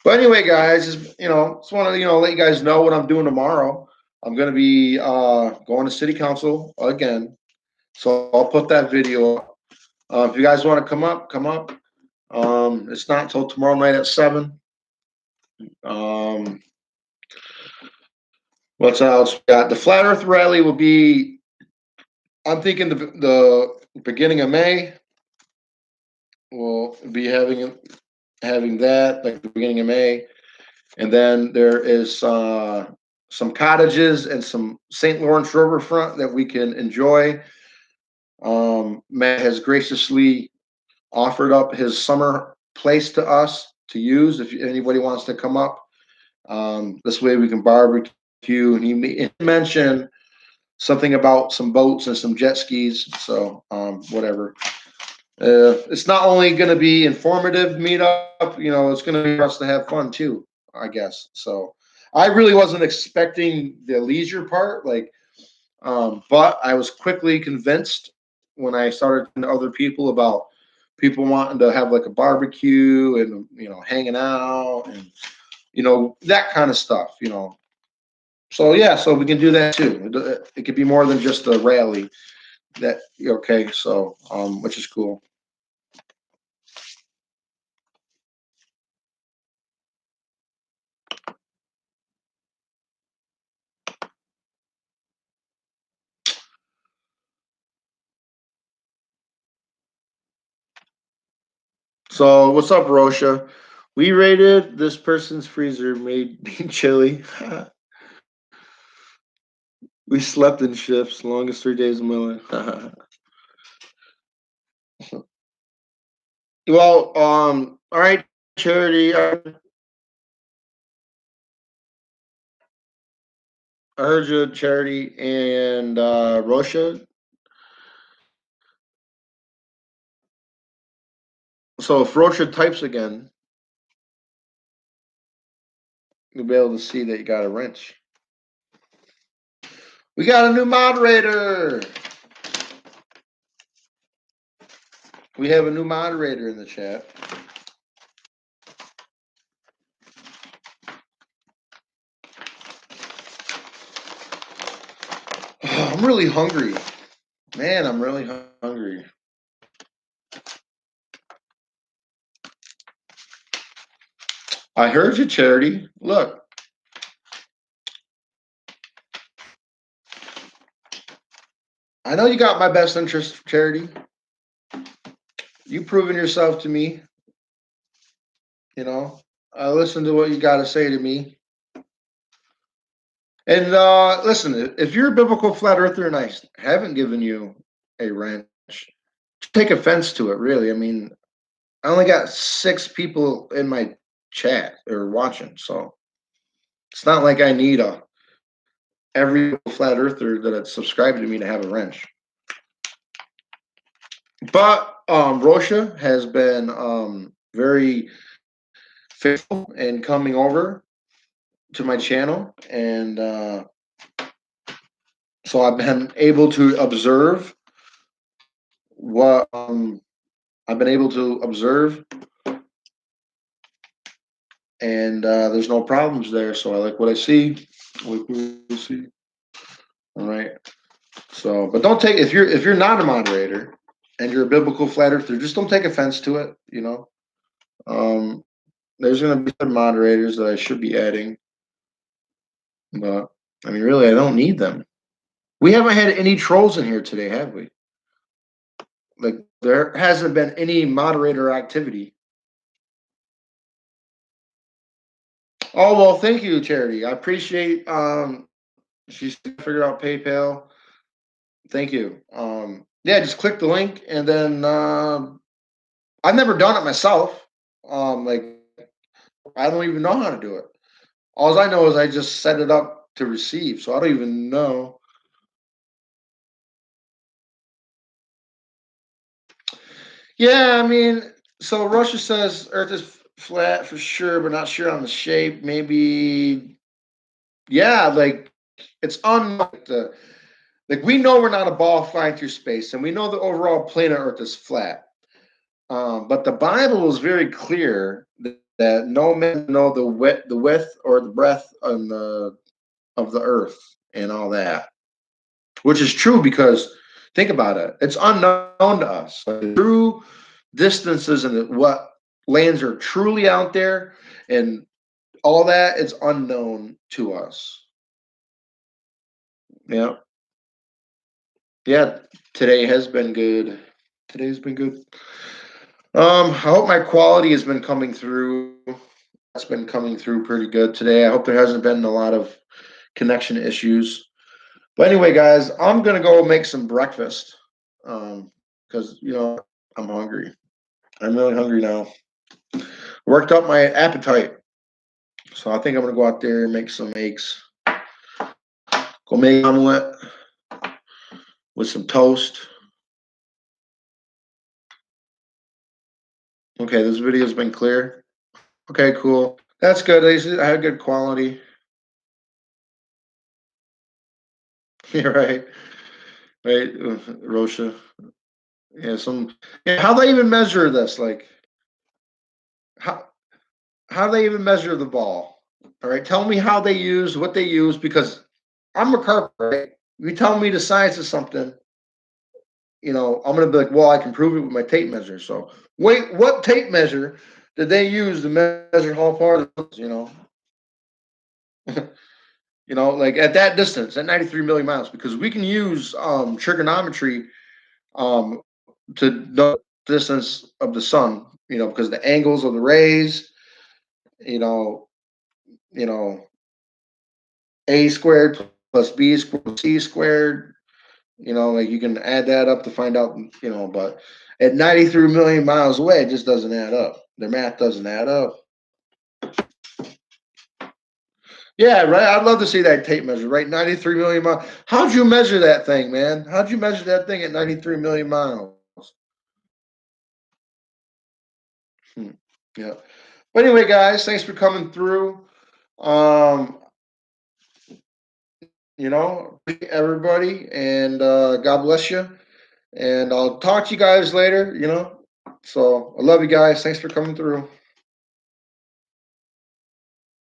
But anyway, guys, just want to let you guys know what I'm doing tomorrow. I'm going to be going to city council again, so I'll put that video up. If you guys want to come up, come up. It's not until tomorrow night at 7. Um, what's else? We got the Flat Earth Rally will be. I'm thinking the beginning of May. We'll be having that like the beginning of May. And then there is some cottages and some St. Lawrence riverfront that we can enjoy. Matt has graciously offered up his summer place to us to use if anybody wants to come up. This way we can barbecue. And he mentioned something about some boats and some jet skis. So whatever. It's not only going to be informative meetup, it's going to be for us to have fun too, I guess. So I really wasn't expecting the leisure part, but I was quickly convinced when I started talking to other people about people wanting to have like a barbecue and hanging out and that kind of stuff. So yeah, so we can do that too. It could be more than just a rally. That okay? So which is cool. So what's up, Rosha? We rated this person's freezer made bean chili. We slept in shifts, longest 3 days of my life. Well, all right, Charity. I heard you, Charity, and Rosha. So if Rosha types again, you'll be able to see that you got a wrench. We got a new moderator. We have a new moderator in the chat. I'm really hungry. Man, I'm really hungry. I heard you, Charity. Look. I know you got my best interest, Charity. You proven yourself to me. I listen to what you got to say to me. And listen, if you're a biblical flat earther and I haven't given you a wrench, take offense to it, really. I mean, I only got 6 people in my chat or watching. So it's not like I need every flat earther that's subscribed to me to have a wrench. But Rosha has been very faithful in coming over to my channel, and so I've been able to observe what I've been able to observe, and there's no problems there. So I like what I see. I like what I see. All right. So, but don't take if you're not a moderator and you're a biblical flat earther, just don't take offense to it. You know, there's going to be some moderators that I should be adding, but I mean, really, I don't need them. We haven't had any trolls in here today, have we? Like, there hasn't been any moderator activity. Oh well, thank you, Charity. I appreciate. She's figured out PayPal. Thank you. Yeah, just click the link, and then I've never done it myself. Like I don't even know how to do it. All I know is I just set it up to receive, so I don't even know. Yeah, I mean, so Russia says Earth is flat for sure, but not sure on the shape. Maybe, yeah, like it's unknown. Like we know we're not a ball flying through space, and we know the overall plane of Earth is flat. But the Bible is very clear that no man know the width or the breadth of the earth and all that, which is true because think about it, it's unknown to us. Like, the true distances and what lands are truly out there and all that is unknown to us. Yeah. Yeah. Today has been good. Today's been good. I hope my quality has been coming through. It's been coming through pretty good today. I hope there hasn't been a lot of connection issues. But anyway, guys, I'm gonna go make some breakfast. Because I'm hungry. I'm really hungry now. Worked up my appetite. So I think I'm gonna go out there and make some eggs. Go make an omelet with some toast. Okay, this video's been clear. Okay, cool. That's good. I had good quality. You're right. Right, Rosha. Yeah, how they even measure this? Like how how they even measure the ball? All right, tell me how they use what they use because I'm a carpenter. Right? You tell me the size of something, I'm gonna be like, well, I can prove it with my tape measure. So wait, what tape measure did they use to measure how far? Like at that distance, at 93 million miles, because we can use trigonometry um, to know the distance of the sun. Because the angles of the rays, you know, you know, a squared plus b squared c squared. Like you can add that up to find out. But at 93 million miles away, it just doesn't add up. Their math doesn't add up. Yeah, right. I'd love to see that tape measure, right? 93 million miles. How'd you measure that thing, man? How'd you measure that thing at 93 million miles? Hmm. Yeah. But anyway, guys, thanks for coming through. Um, everybody, and God bless you. And I'll talk to you guys later. So I love you guys. Thanks for coming through.